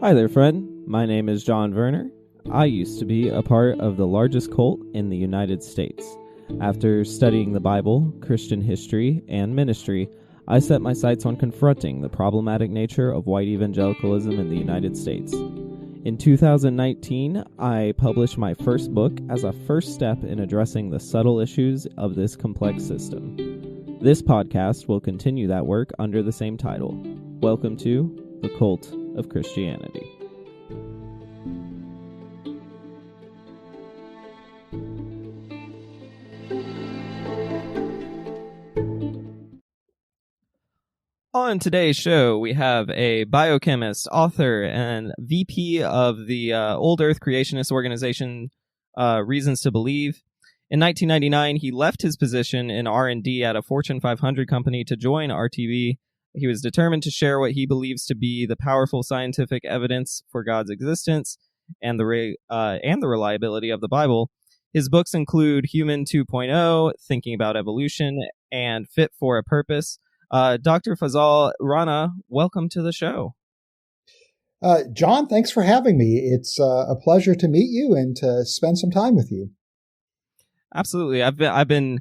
Hi there, friend. My name is John Werner. I used to be a part of the largest cult in the United States. After studying the Bible, Christian history, and ministry, I set my sights on confronting the problematic nature of white evangelicalism in the United States. In 2019, I published my first book as a first step in addressing the subtle issues of this complex system. This podcast will continue that work under the same title. Welcome to The Cult of Christianity. On today's show, we have a biochemist, author, and VP of the Old Earth Creationist organization, Reasons to Believe. In 1999, he left his position in R&D at a Fortune 500 company to join RTV. He was determined to share what he believes to be the powerful scientific evidence for God's existence and the reliability of the Bible. His books include Human 2.0, Thinking About Evolution, and Fit for a Purpose. Dr. Fazale, Rana, welcome to the show. John, thanks for having me. It's a pleasure to meet you and to spend some time with you. Absolutely. I've been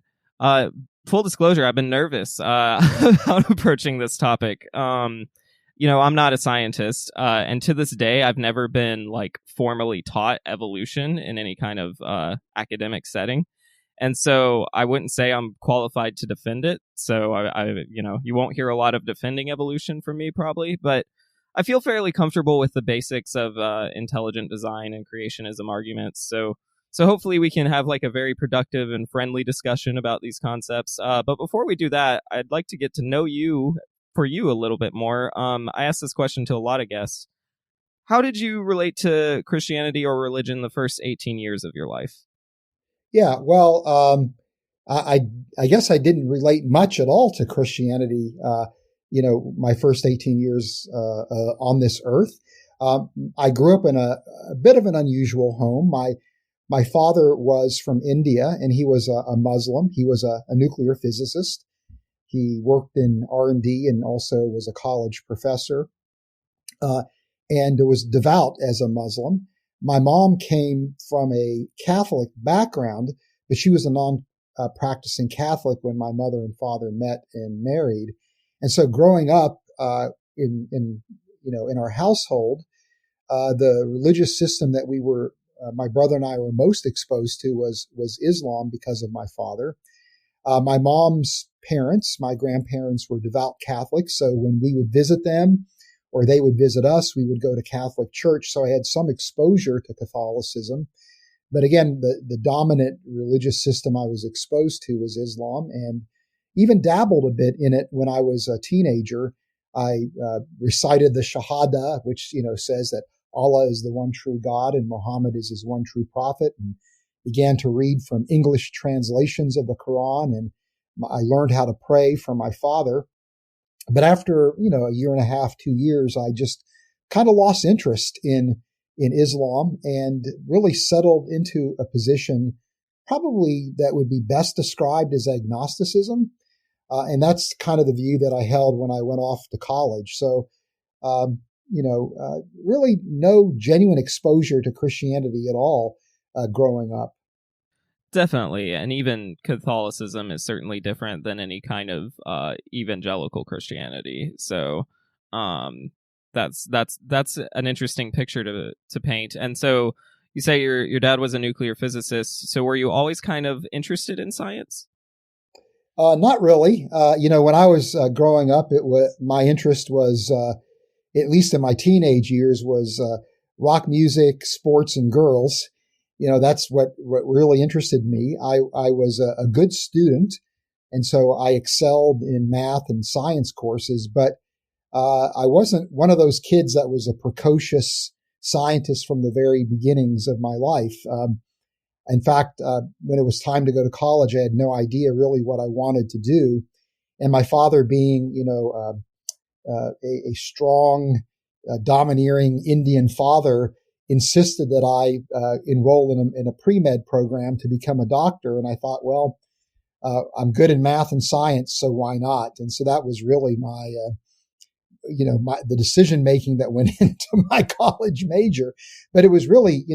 full disclosure, I've been nervous about approaching this topic. I'm not a scientist, and to this day, I've never been formally taught evolution in any kind of academic setting. And so I wouldn't say I'm qualified to defend it. So you won't hear a lot of defending evolution from me probably, but I feel fairly comfortable with the basics of intelligent design and creationism arguments. So hopefully we can have a very productive and friendly discussion about these concepts. But before we do that, I'd like to get to know you a little bit more. I asked this question to a lot of guests. How did you relate to Christianity or religion the first 18 years of your life? Yeah, well, I guess I didn't relate much at all to Christianity, my first 18 years on this earth. I grew up in a bit of an unusual home. My father was from India, and he was a Muslim. He was a nuclear physicist. He worked in R&D and also was a college professor, and was devout as a Muslim. My mom came from a Catholic background, but she was a non-practicing Catholic when my mother and father met and married. And so growing up in our household, the religious system that my brother and I were most exposed to was Islam because of my father. My mom's parents, my grandparents, were devout Catholics. So when we would visit them or they would visit us, we would go to Catholic church. So I had some exposure to Catholicism. But again, the dominant religious system I was exposed to was Islam, and even dabbled a bit in it when I was a teenager. I recited the Shahada, which says that Allah is the one true God and Muhammad is his one true prophet, and began to read from English translations of the Quran. And I learned how to pray from my father. But after, a year and a half, 2 years, I just kind of lost interest in Islam and really settled into a position probably that would be best described as agnosticism. And that's kind of the view that I held when I went off to college. So, really no genuine exposure to Christianity at all growing up. Definitely, and even Catholicism is certainly different than any kind of evangelical Christianity. So that's an interesting picture to paint. And so you say your dad was a nuclear physicist. So were you always kind of interested in science? Not really. When I was growing up, my interest was, at least in my teenage years, was rock music, sports, and girls. That's what really interested me. I was a good student, and so I excelled in math and science courses, but I wasn't one of those kids that was a precocious scientist from the very beginnings of my life. In fact, when it was time to go to college, I had no idea really what I wanted to do. And my father being, a strong, domineering Indian father, insisted that I enroll in a pre-med program to become a doctor. And I thought, well, I'm good in math and science, so why not? And so that was really the decision making that went into my college major. But it was really,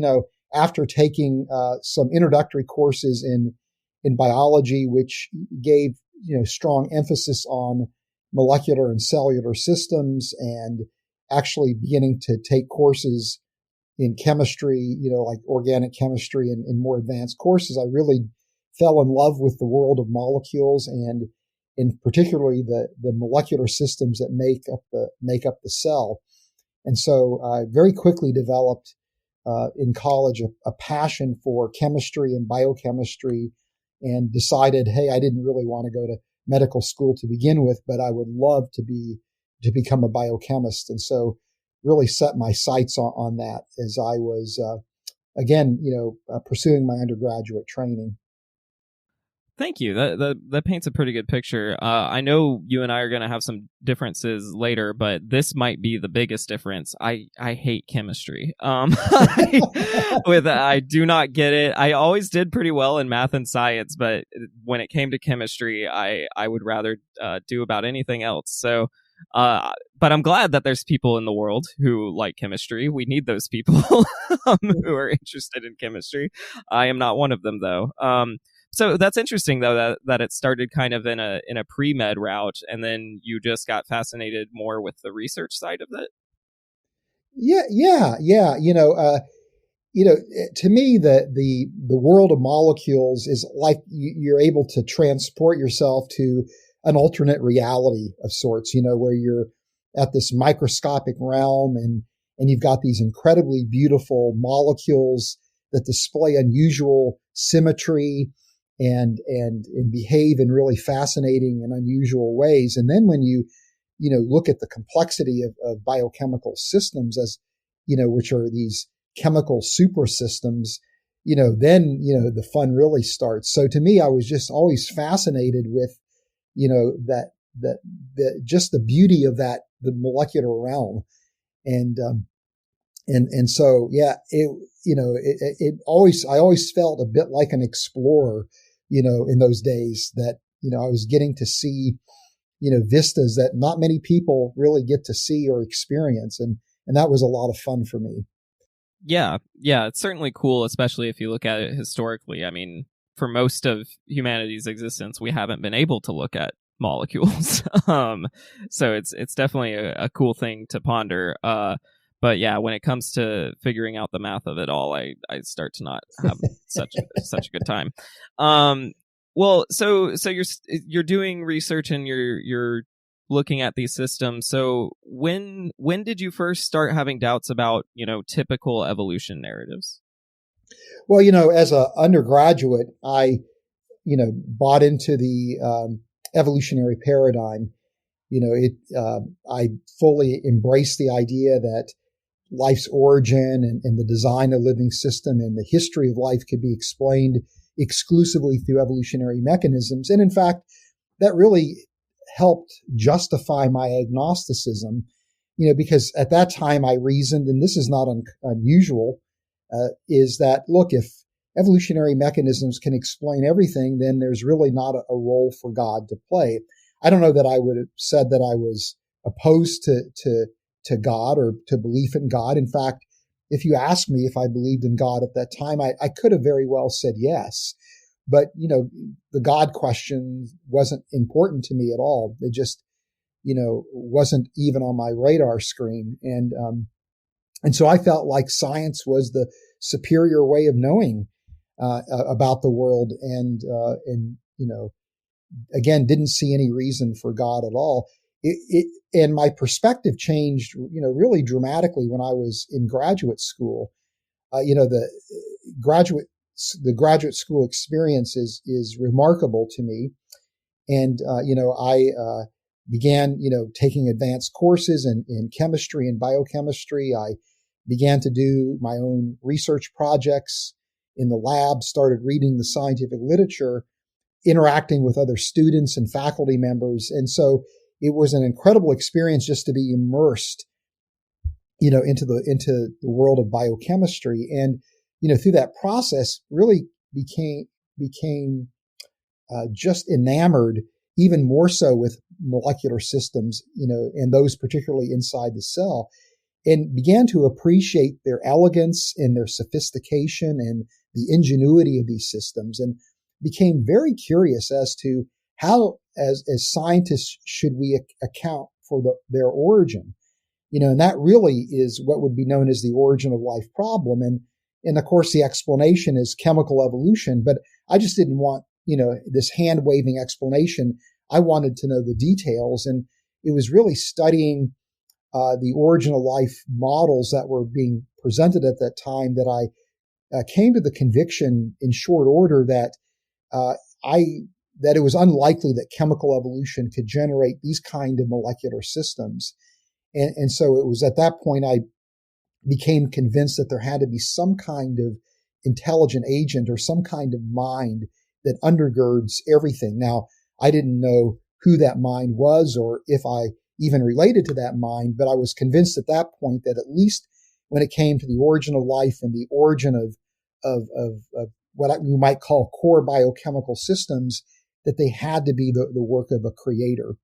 after taking some introductory courses in biology, which gave, strong emphasis on molecular and cellular systems, and actually beginning to take courses in chemistry, like organic chemistry and more advanced courses, I really fell in love with the world of molecules, and in particularly the molecular systems that make up the cell. And so I very quickly developed in college a passion for chemistry and biochemistry, and decided, hey, I didn't really want to go to medical school to begin with, but I would love to become a biochemist. And so really set my sights on that as I was, again, pursuing my undergraduate training. Thank you. That paints a pretty good picture. I know you and I are going to have some differences later, but this might be the biggest difference. I hate chemistry. I do not get it. I always did pretty well in math and science, but when it came to chemistry, I would rather do about anything else. So, but I'm glad that there's people in the world who like chemistry. We need those people who are interested in chemistry. I am not one of them, though. So that's interesting, though, that it started kind of in a pre-med route, and then you just got fascinated more with the research side of it. Yeah. To me, the world of molecules is like you're able to transport yourself to an alternate reality of sorts, where you're at this microscopic realm, and you've got these incredibly beautiful molecules that display unusual symmetry and behave in really fascinating and unusual ways. And then when you look at the complexity of biochemical systems, as which are these chemical super systems, then the fun really starts. So to me, I was just always fascinated with that just the beauty of that, the molecular realm. And so, yeah, I always felt a bit like an explorer, in those days, that, I was getting to see, vistas that not many people really get to see or experience. And that was a lot of fun for me. Yeah, it's certainly cool, especially if you look at it historically. I mean, for most of humanity's existence, we haven't been able to look at molecules. So it's definitely a cool thing to ponder. But yeah, when it comes to figuring out the math of it all, I start to not have such a good time. Well, so you're doing research and you're looking at these systems. So when did you first start having doubts about, typical evolution narratives? Well, as an undergraduate, I bought into the evolutionary paradigm. I fully embraced the idea that life's origin and the design of the living system and the history of life could be explained exclusively through evolutionary mechanisms. And in fact, that really helped justify my agnosticism, because at that time I reasoned, and this is not unusual, is that, look, if evolutionary mechanisms can explain everything, then there's really not a role for God to play. I don't know that I would have said that I was opposed to God or to belief in God. In fact, if you asked me if I believed in God at that time, I could have very well said yes. But, the God question wasn't important to me at all. It just, wasn't even on my radar screen. And so I felt like science was the superior way of knowing about the world, and again, didn't see any reason for God at all. And my perspective changed, really dramatically when I was in graduate school. The graduate school experience is remarkable to me. And, I began, taking advanced courses in chemistry and biochemistry. I began to do my own research projects in the lab, started reading the scientific literature, interacting with other students and faculty members. And so it was an incredible experience just to be immersed, into the world of biochemistry. And, through that process really became just enamored, even more so with molecular systems, and those particularly inside the cell, and began to appreciate their elegance and their sophistication and the ingenuity of these systems, and became very curious as to how, as scientists, should we account for their origin. And that really is what would be known as the origin of life problem. And of course, the explanation is chemical evolution, but I just didn't want, this hand waving explanation. I wanted to know the details. And it was really studying the origin of life models that were being presented at that time that I came to the conviction in short order that that it was unlikely that chemical evolution could generate these kind of molecular systems. And so it was at that point I became convinced that there had to be some kind of intelligent agent or some kind of mind that undergirds everything. Now, I didn't know who that mind was or if I even related to that mind, but I was convinced at that point that at least when it came to the origin of life and the origin of what you might call core biochemical systems, that they had to be the work of a creator.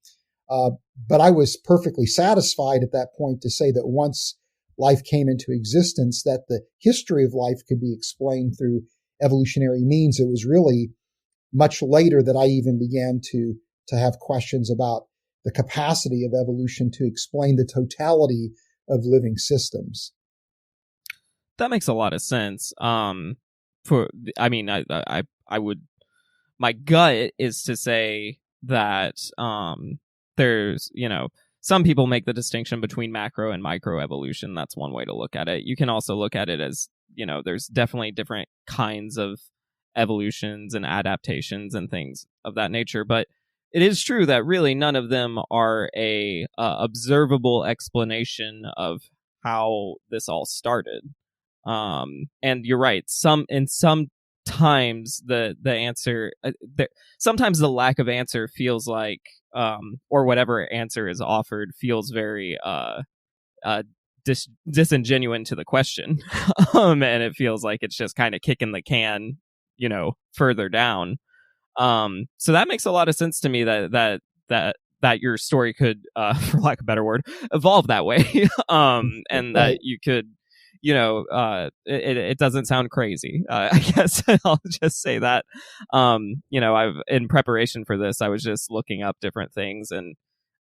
But I was perfectly satisfied at that point to say that once life came into existence, that the history of life could be explained through evolutionary means. It was really much later that I even began to have questions about the capacity of evolution to explain the totality of living systems. That makes a lot of sense. I would, my gut is to say that there's, some people make the distinction between macro and micro evolution. That's one way to look at it. You can also look at it as, there's definitely different kinds of evolutions and adaptations and things of that nature. But it is true that really none of them are a observable explanation of how this all started. And you're right. Sometimes the answer, sometimes the lack of answer feels like, or whatever answer is offered feels very disingenuous to the question, and it feels like it's just kind of kicking the can, further down. So that makes a lot of sense to me that your story could, for lack of a better word, evolve that way, and that you could, it doesn't sound crazy. I guess I'll just say that. I've in preparation for this, I was just looking up different things, and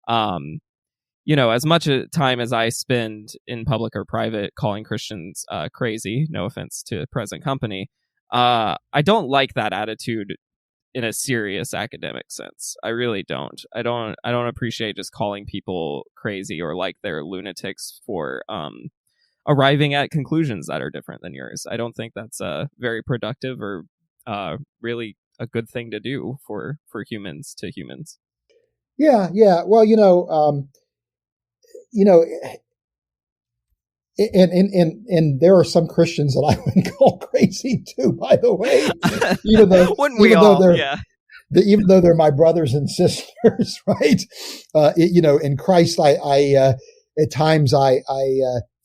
as much time as I spend in public or private calling Christians crazy, no offense to present company, I don't like that attitude in a serious academic sense. I really don't. I don't appreciate just calling people crazy or like they're lunatics for arriving at conclusions that are different than yours. I don't think that's very productive or really a good thing to do for humans to humans. Yeah. Well, and there are some Christians that I wouldn't call crazy too, by the way, even though they're my brothers and sisters, right? In Christ, I at times I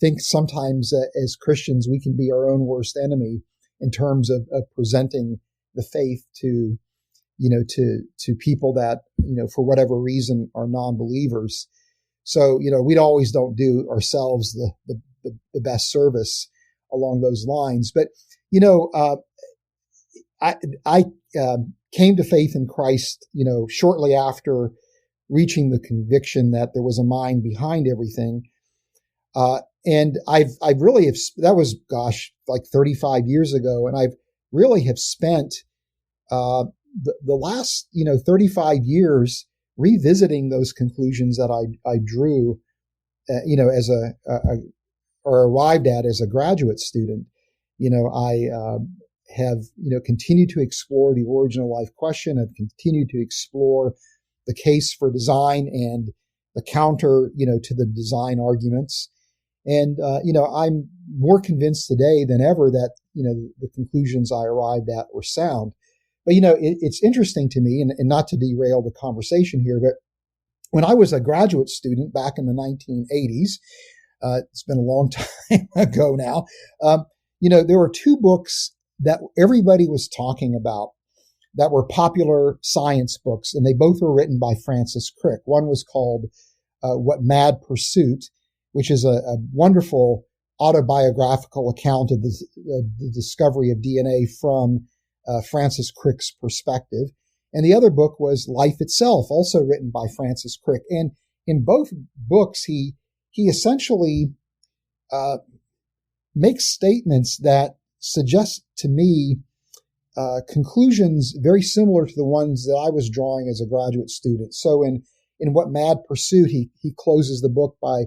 think sometimes as Christians we can be our own worst enemy in terms of presenting the faith to people that for whatever reason are non-believers. So we always don't do ourselves the best service along those lines. But I came to faith in Christ shortly after reaching the conviction that there was a mind behind everything. And I've really have, that was, like 35 years ago. And I've really have spent, the last, 35 years revisiting those conclusions that I drew, as or arrived at as a graduate student. I have, continued to explore the origin of life question. I've continued to explore the case for design and the counter, to the design arguments. And, I'm more convinced today than ever that, the conclusions I arrived at were sound. But, it's interesting to me, and not to derail the conversation here, but when I was a graduate student back in the 1980s, it's been a long time ago now, there were two books that everybody was talking about that were popular science books, and they both were written by Francis Crick. One was called What Mad Pursuit, which is a wonderful autobiographical account of the discovery of DNA from Francis Crick's perspective. And the other book was Life Itself, also written by Francis Crick. And in both books, he essentially makes statements that suggest to me conclusions very similar to the ones that I was drawing as a graduate student. So in What Mad Pursuit, he closes the book by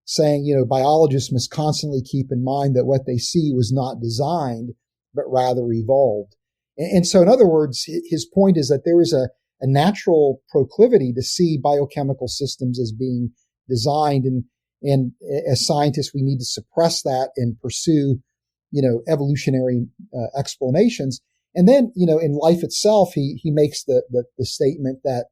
saying, biologists must constantly keep in mind that what they see was not designed, but rather evolved. And so, in other words, his point is that there is a natural proclivity to see biochemical systems as being designed. And as scientists, we need to suppress that and pursue, evolutionary explanations. And then, in Life Itself, he makes the statement that,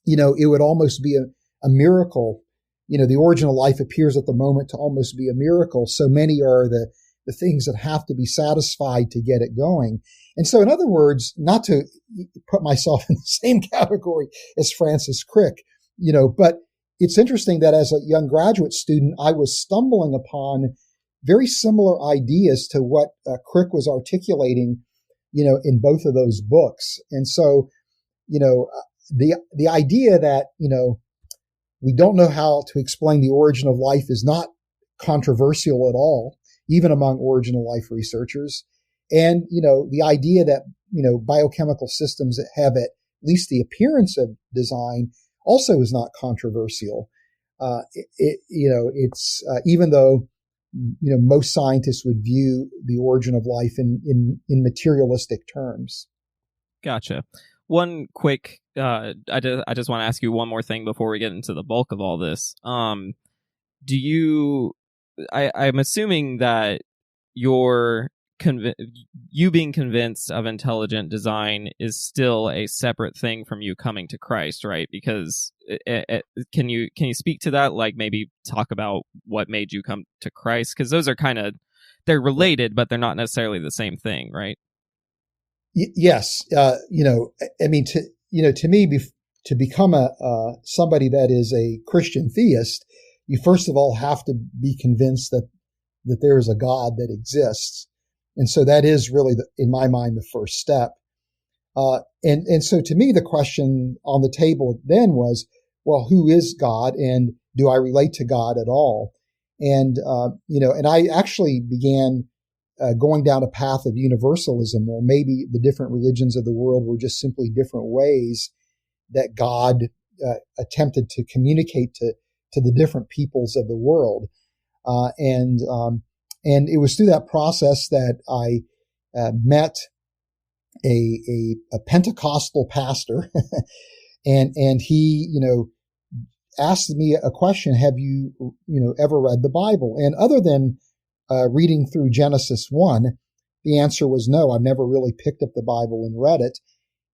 it would almost be a miracle. The origin of life appears at the moment to almost be a miracle. So many are the things that have to be satisfied to get it going. And so, in other words, not to put myself in the same category as Francis Crick, but it's interesting that as a young graduate student, I was stumbling upon very similar ideas to what Crick was articulating, in both of those books. And so, the idea that, we don't know how to explain the origin of life is not controversial at all, even among origin of life researchers. And, the idea that, biochemical systems that have at least the appearance of design also is not controversial. It's even though, most scientists would view the origin of life in materialistic terms. Gotcha. One quick, I just want to ask you one more thing before we get into the bulk of all this. I'm assuming that you being convinced of intelligent design is still a separate thing from you coming to Christ, right? Because can you speak to that? Like maybe talk about what made you come to Christ? Because those are they're related, but they're not necessarily the same thing, right? Yes. To me, to become somebody that is a Christian theist, you first of all have to be convinced that there is a God that exists. And so that is really, in my mind, the first step. And so to me, the question on the table then was, well, who is God, and do I relate to God at all? And, and I actually began going down a path of universalism, or maybe the different religions of the world were just simply different ways that God attempted to communicate to the different peoples of the world. And it was through that process that I met a Pentecostal pastor, and he, asked me a question: have you, ever read the Bible? And other than reading through Genesis 1, the answer was no. I've never really picked up the Bible and read it.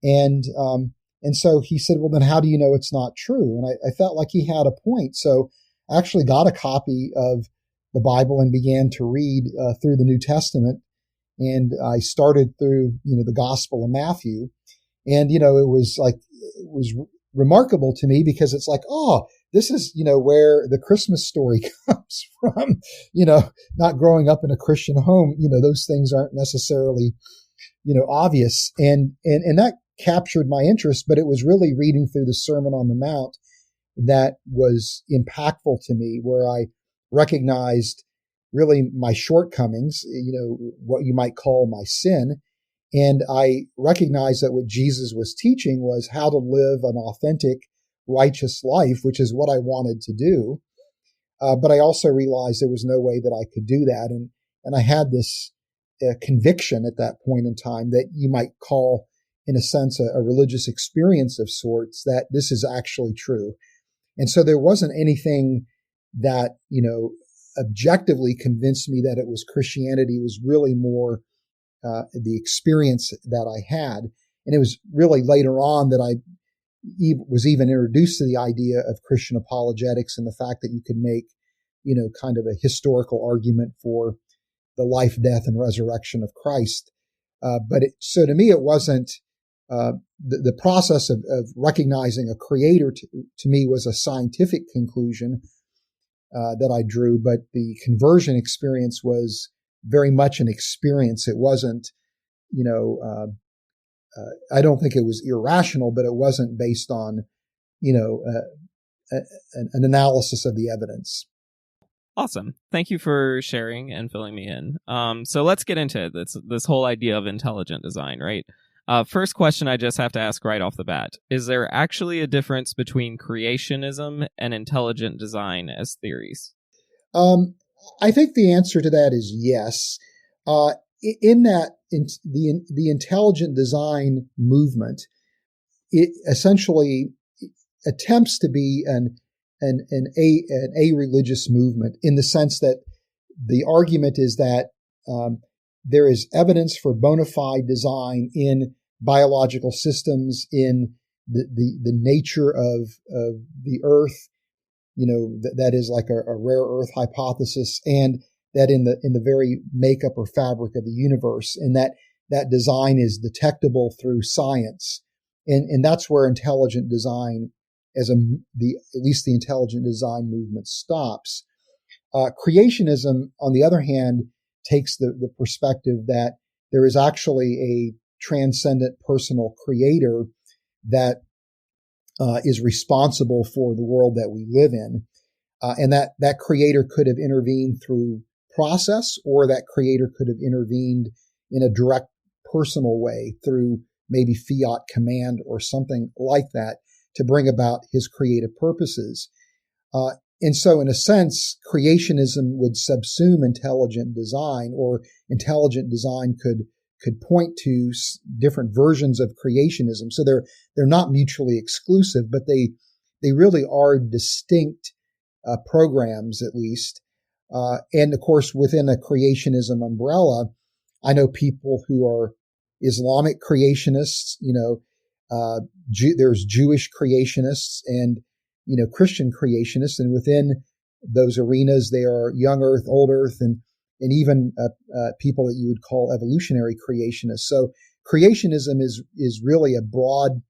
And so he said, well, then how do you know it's not true? And I felt like he had a point. So I actually got a copy of the Bible and began to read through the New Testament. And I started through, the Gospel of Matthew. And, it was remarkable to me, because it's like, oh, this is, where the Christmas story comes from, not growing up in a Christian home, those things aren't necessarily, obvious. And that captured my interest, but it was really reading through the Sermon on the Mount that was impactful to me, where I recognized really my shortcomings, what you might call my sin. And I recognized that what Jesus was teaching was how to live an authentic, righteous life, which is what I wanted to do. But I also realized there was no way that I could do that. And I had this conviction at that point in time that you might call, in a sense, a religious experience of sorts, that this is actually true. And so there wasn't anything that, objectively convinced me that it was Christianity. It was really more the experience that I had. And it was really later on that I was even introduced to the idea of Christian apologetics, and the fact that you could make, kind of a historical argument for the life, death, and resurrection of Christ. So to me, it wasn't the process of recognizing a creator to me was a scientific conclusion that I drew, but the conversion experience was very much an experience. It wasn't, I don't think it was irrational, but it wasn't based on, an analysis of the evidence. Awesome. Thank you for sharing and filling me in. So let's get into this whole idea of intelligent design, right? First question I just have to ask right off the bat. Is there actually a difference between creationism and intelligent design as theories? I think the answer to that is yes. In that, the intelligent design movement, it essentially attempts to be an a-religious movement in the sense that the argument is that there is evidence for bona fide design in biological systems, in the nature of the earth, that is like a rare earth hypothesis, and that in the very makeup or fabric of the universe, and that design is detectable through science. And that's where intelligent design at least the intelligent design movement stops. Creationism, on the other hand, takes the perspective that there is actually a transcendent personal creator that is responsible for the world that we live in. And that creator could have intervened through process, or that creator could have intervened in a direct personal way through maybe fiat command or something like that to bring about his creative purposes. And so in a sense, creationism would subsume intelligent design, or intelligent design could point to different versions of creationism. So they're not mutually exclusive, but they really are distinct programs, at least. And of course, within a creationism umbrella, I know people who are Islamic creationists, there's Jewish creationists and, Christian creationists. And within those arenas, they are young earth, old earth, and even people that you would call evolutionary creationists. So creationism is really a broad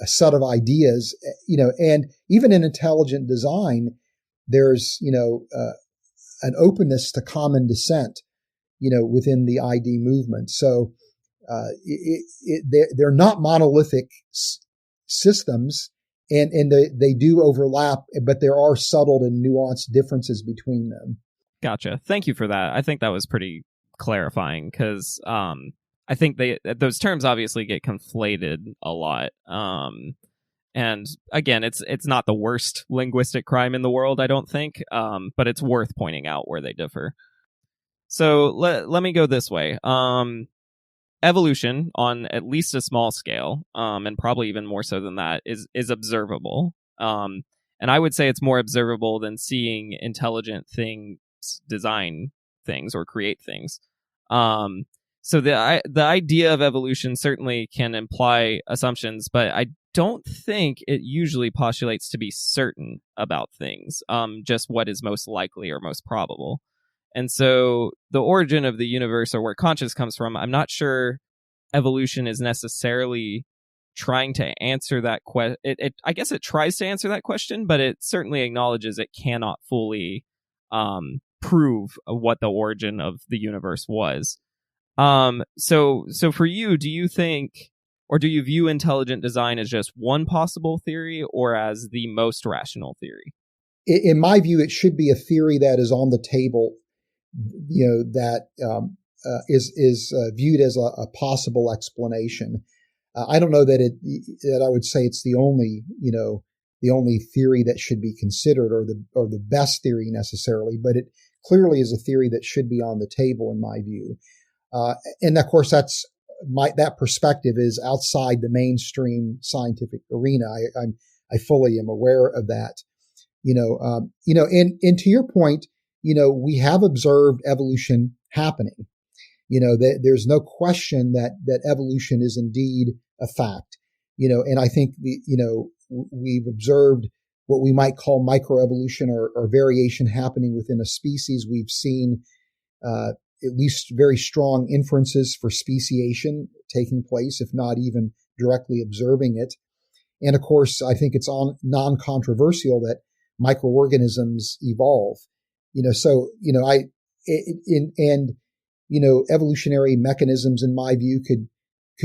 set of ideas, and even in intelligent design, there's, an openness to common dissent, within the ID movement. So they're not monolithic systems, and they do overlap, but there are subtle and nuanced differences between them. Gotcha. Thank you for that. I think that was pretty clarifying, because I think those terms obviously get conflated a lot. And again, it's not the worst linguistic crime in the world, I don't think, but it's worth pointing out where they differ. So let me go this way. Evolution, on at least a small scale, and probably even more so than that, is observable. And I would say it's more observable than seeing intelligent things design things or create things. So the idea of evolution certainly can imply assumptions, but I don't think it usually postulates to be certain about things, just what is most likely or most probable. And so the origin of the universe, or where conscious comes from, I'm not sure evolution is necessarily trying to answer that question. I guess it tries to answer that question, but it certainly acknowledges it cannot fully prove what the origin of the universe was. So for you, do you think, or do you view intelligent design as just one possible theory, or as the most rational theory? In my view, it should be a theory that is on the table, that is viewed as a possible explanation. I don't know that I would say it's the only theory that should be considered, or the best theory necessarily, but it clearly is a theory that should be on the table in my view. And of course, that perspective is outside the mainstream scientific arena. I fully am aware of that. And to your point, we have observed evolution happening. There's no question that evolution is indeed a fact. And I think we've observed what we might call microevolution, or variation happening within a species. We've seen at least very strong inferences for speciation taking place, if not even directly observing it. And of course, I think it's non-controversial that microorganisms evolve. Evolutionary mechanisms, in my view, could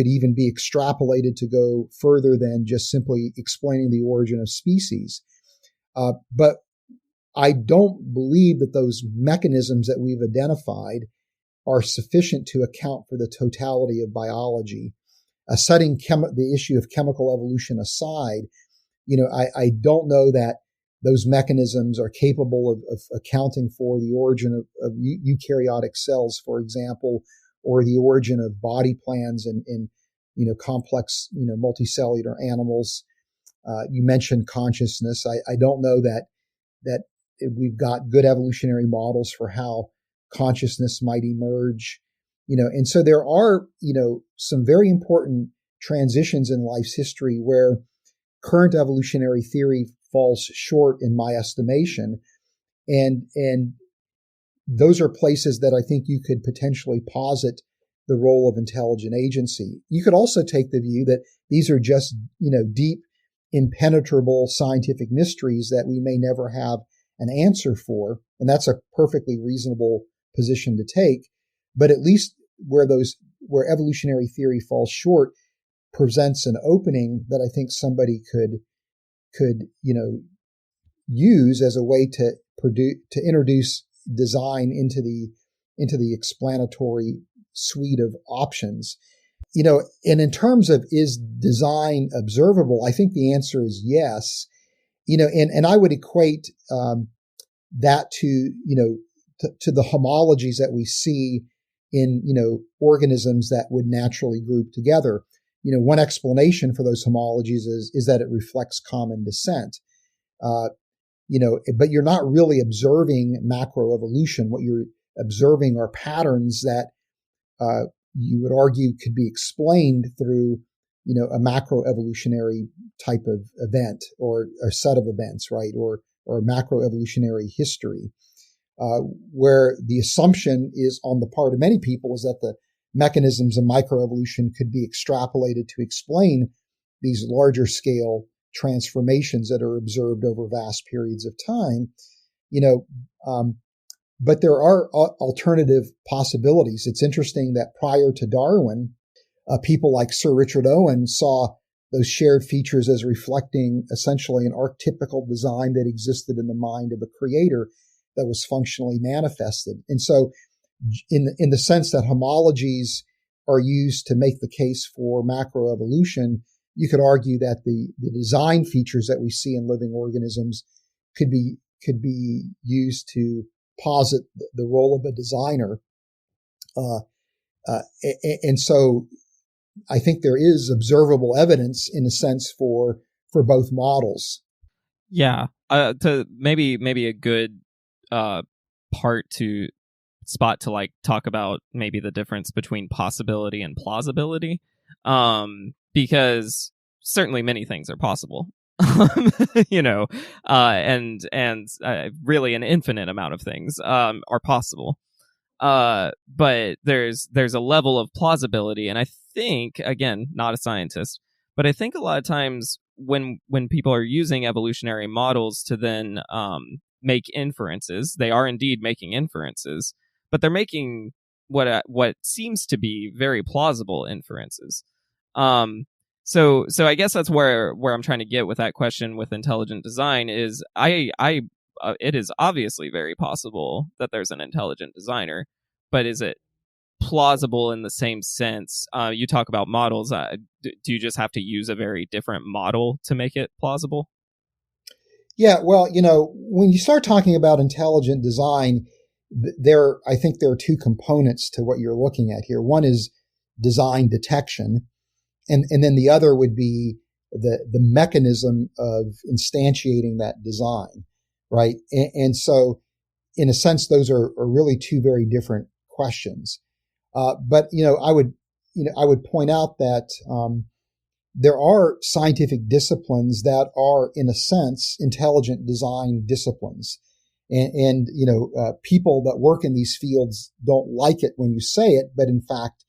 even be extrapolated to go further than just simply explaining the origin of species. But I don't believe that those mechanisms that we've identified are sufficient to account for the totality of biology. Setting the issue of chemical evolution aside, I don't know that those mechanisms are capable of accounting for the origin of eukaryotic cells, for example, or the origin of body plans in complex, multicellular animals. You mentioned consciousness. I don't know that we've got good evolutionary models for how consciousness might emerge, and so there are, some very important transitions in life's history where current evolutionary theory falls short in my estimation. And those are places that I think you could potentially posit the role of intelligent agency. You could also take the view that these are just, deep, impenetrable scientific mysteries that we may never have an answer for. And that's a perfectly reasonable position to take. But at least where evolutionary theory falls short presents an opening that I think somebody could use as a way to introduce design into the explanatory suite of options. And in terms of, is design observable, I think the answer is yes. And I would equate that to the homologies that we see in organisms that would naturally group together. One explanation for those homologies is that it reflects common descent. But you're not really observing macroevolution. What you're observing are patterns that you would argue could be explained through, a macroevolutionary type of event or a set of events, right? Or a macroevolutionary history, where the assumption is on the part of many people is that the mechanisms of microevolution could be extrapolated to explain these larger scale transformations that are observed over vast periods of time, but there are alternative possibilities. It's interesting that prior to Darwin, people like Sir Richard Owen saw those shared features as reflecting essentially an archetypical design that existed in the mind of a creator that was functionally manifested. And so in the sense that homologies are used to make the case for macroevolution, you could argue that the design features that we see in living organisms could be used to posit the role of a designer. And so I think there is observable evidence in a sense for both models. Yeah. To maybe a good part to spot to talk about maybe the difference between possibility and plausibility, because certainly many things are possible. And really an infinite amount of things are possible. But there's a level of plausibility, and I think, again, not a scientist, but I think a lot of times when people are using evolutionary models to then make inferences, they are indeed making inferences, but they're making what seems to be very plausible inferences. So I guess that's where I'm trying to get with that question with intelligent design is it is obviously very possible that there's an intelligent designer, but is it plausible in the same sense? You talk about models. Do you just have to use a very different model to make it plausible? Yeah, well, when you start talking about intelligent design, I think there are two components to what you're looking at here. One is design detection, and then the other would be the mechanism of instantiating that design, right? And so, in a sense, those are really two very different questions. But I would point out that there are scientific disciplines that are, in a sense, intelligent design disciplines. And people that work in these fields don't like it when you say it, but in fact,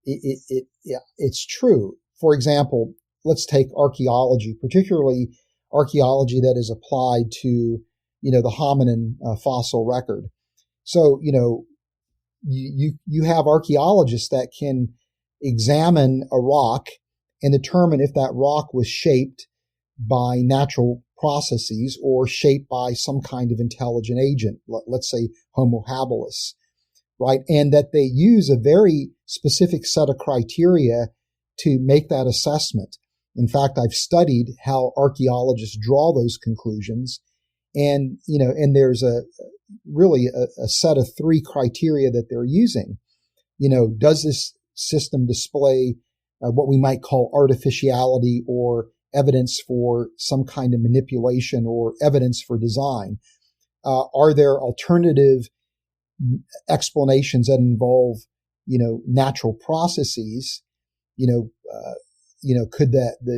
it's true. For example, let's take archaeology, particularly archaeology that is applied to, the hominin fossil record. So, you have archaeologists that can examine a rock and determine if that rock was shaped by natural processes or shaped by some kind of intelligent agent, let's say Homo habilis, right? And that they use a very specific set of criteria to make that assessment. In fact, I've studied how archaeologists draw those conclusions. And, and there's really a set of three criteria that they're using. Does this system display what we might call artificiality or evidence for some kind of manipulation or evidence for design? Are there alternative explanations that involve, natural processes? Could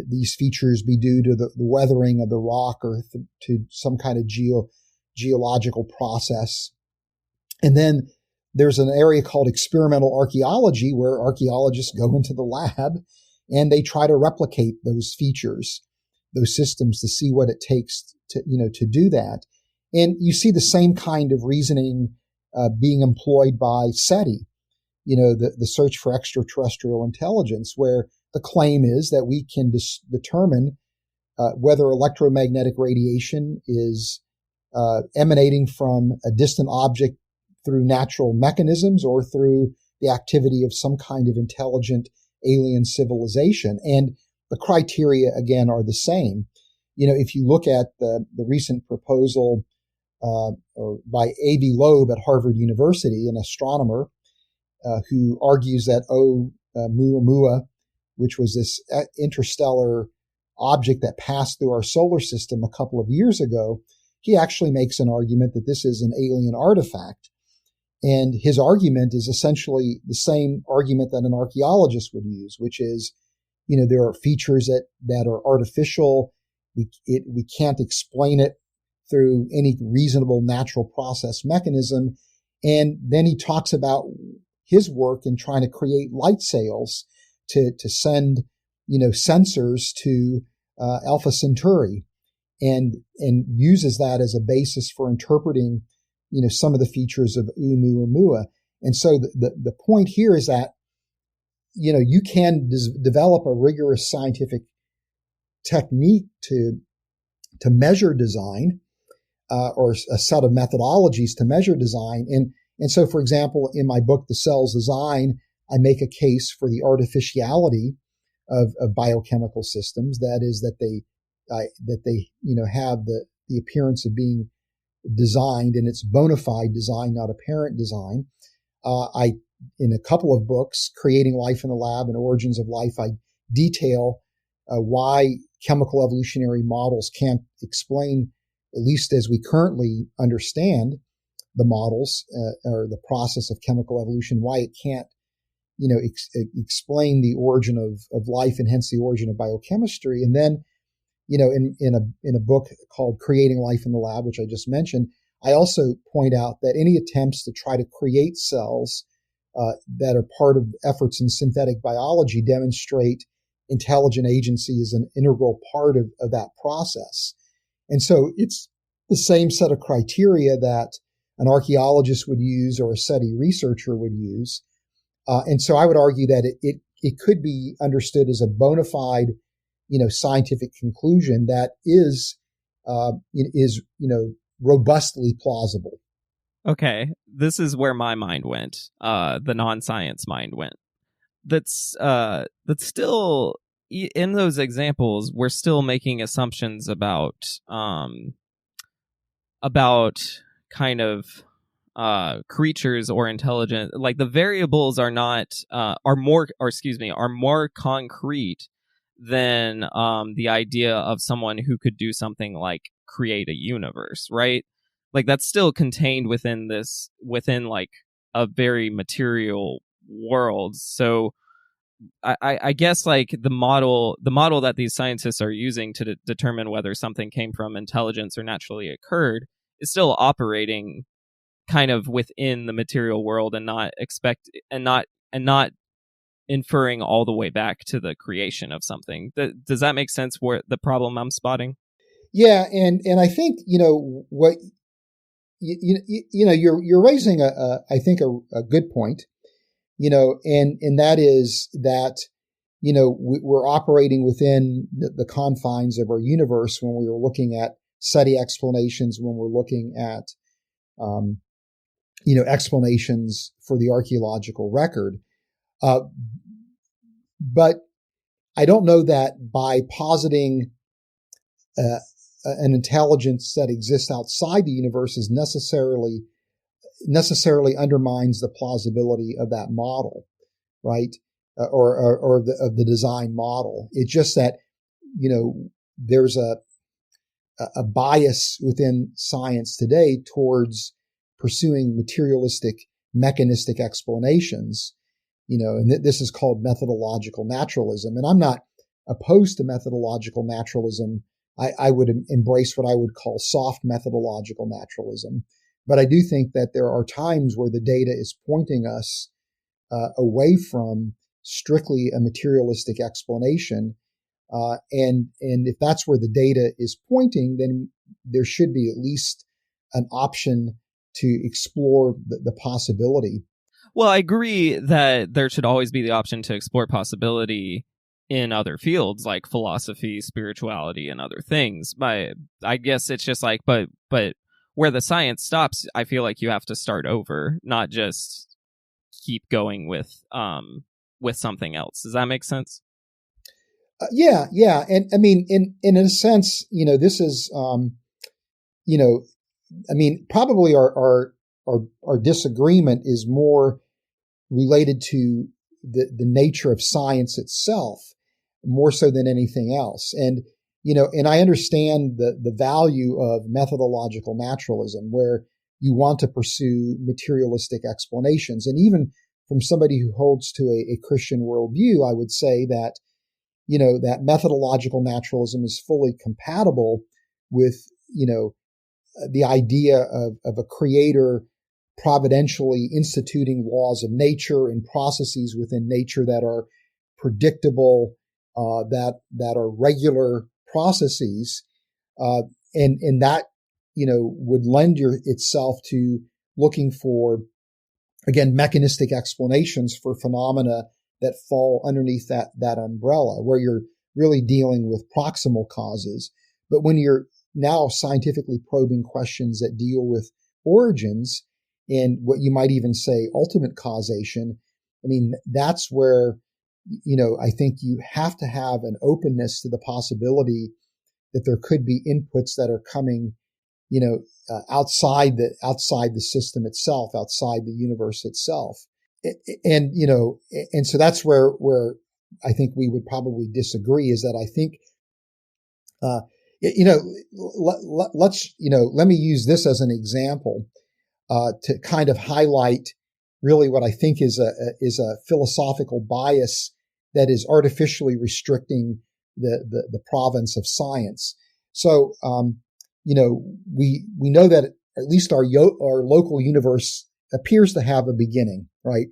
these features be due to the weathering of the rock or to some kind of geological process? And then there's an area called experimental archaeology where archaeologists go into the lab and they try to replicate those features, those systems, to see what it takes to do that. And you see the same kind of reasoning being employed by SETI, the search for extraterrestrial intelligence, where the claim is that we can determine whether electromagnetic radiation is emanating from a distant object through natural mechanisms or through the activity of some kind of intelligent alien civilization. And the criteria, again, are the same. If you look at the recent proposal by A.B. Loeb at Harvard University, an astronomer who argues that Oumuamua, which was this interstellar object that passed through our solar system a couple of years ago, he actually makes an argument that this is an alien artifact. And his argument is essentially the same argument that an archaeologist would use, which is, there are features that are artificial. We can't explain it through any reasonable natural process mechanism. And then he talks about his work in trying to create light sails to send, sensors to Alpha Centauri, and uses that as a basis for interpreting, some of the features of Oumuamua. And so the point here is that, you can develop a rigorous scientific technique to measure design, or a set of methodologies to measure design. And so, for example, in my book, The Cell's Design, I make a case for the artificiality of biochemical systems. That is, that they have the appearance of being designed, and it's bona fide design, not apparent design. In a couple of books, Creating Life in the Lab and Origins of Life, I detail why chemical evolutionary models can't explain, at least as we currently understand the models or the process of chemical evolution, why it can't, explain the origin of life and hence the origin of biochemistry. And then, in a book called Creating Life in the Lab, which I just mentioned, I also point out that any attempts to try to create cells that are part of efforts in synthetic biology demonstrate intelligent agency is an integral part of that process. And so it's the same set of criteria that an archaeologist would use or a SETI researcher would use. And so I would argue that it could be understood as a bona fide, scientific conclusion that is robustly plausible. Okay, this is where my mind went. The non-science mind went. That's still, in those examples, we're still making assumptions about kind of creatures or intelligent. Like, the variables are more concrete than the idea of someone who could do something like create a universe, right? Like, that's still contained within like a very material world. So I guess, like, the model that these scientists are using to determine whether something came from intelligence or naturally occurred is still operating kind of within the material world and not inferring all the way back to the creation of something. Does that make sense? Where the problem I'm spotting? Yeah, and I think what you're raising I think a good point. And that is that we're operating within the confines of our universe when we are looking at SETI explanations, when we're looking at explanations for the archaeological record. But I don't know that by positing an intelligence that exists outside the universe is necessarily undermines the plausibility of that model, right? Or of the design model. It's just that there's a bias within science today towards pursuing materialistic, mechanistic explanations. And this is called methodological naturalism. And I'm not opposed to methodological naturalism. I would embrace what I would call soft methodological naturalism. But I do think that there are times where the data is pointing us away from strictly a materialistic explanation. And if that's where the data is pointing, then there should be at least an option to explore the possibility. Well, I agree that there should always be the option to explore possibility in other fields like philosophy, spirituality, and other things. I guess it's just like, but where the science stops, I feel like you have to start over, not just keep going with something else. Does that make sense? Yeah. And I mean, in a sense, this is, probably our disagreement is more related to the nature of science itself, more so than anything else. And I understand the value of methodological naturalism, where you want to pursue materialistic explanations. And even from somebody who holds to a Christian worldview, I would say that that methodological naturalism is fully compatible with the idea of a creator providentially instituting laws of nature and processes within nature that are predictable, that are regular processes, and that would lend itself to looking for, again, mechanistic explanations for phenomena that fall underneath that umbrella, where you're really dealing with proximal causes. But when you're now scientifically probing questions that deal with origins and what you might even say ultimate causation, I mean, that's where I think you have to have an openness to the possibility that there could be inputs that are coming, outside the system itself, outside the universe itself. And so that's where I think we would probably disagree, is that I think, let me use this as an example to kind of highlight really what I think is a philosophical bias that is artificially restricting the province of science. So, we know that at least our local universe appears to have a beginning, right?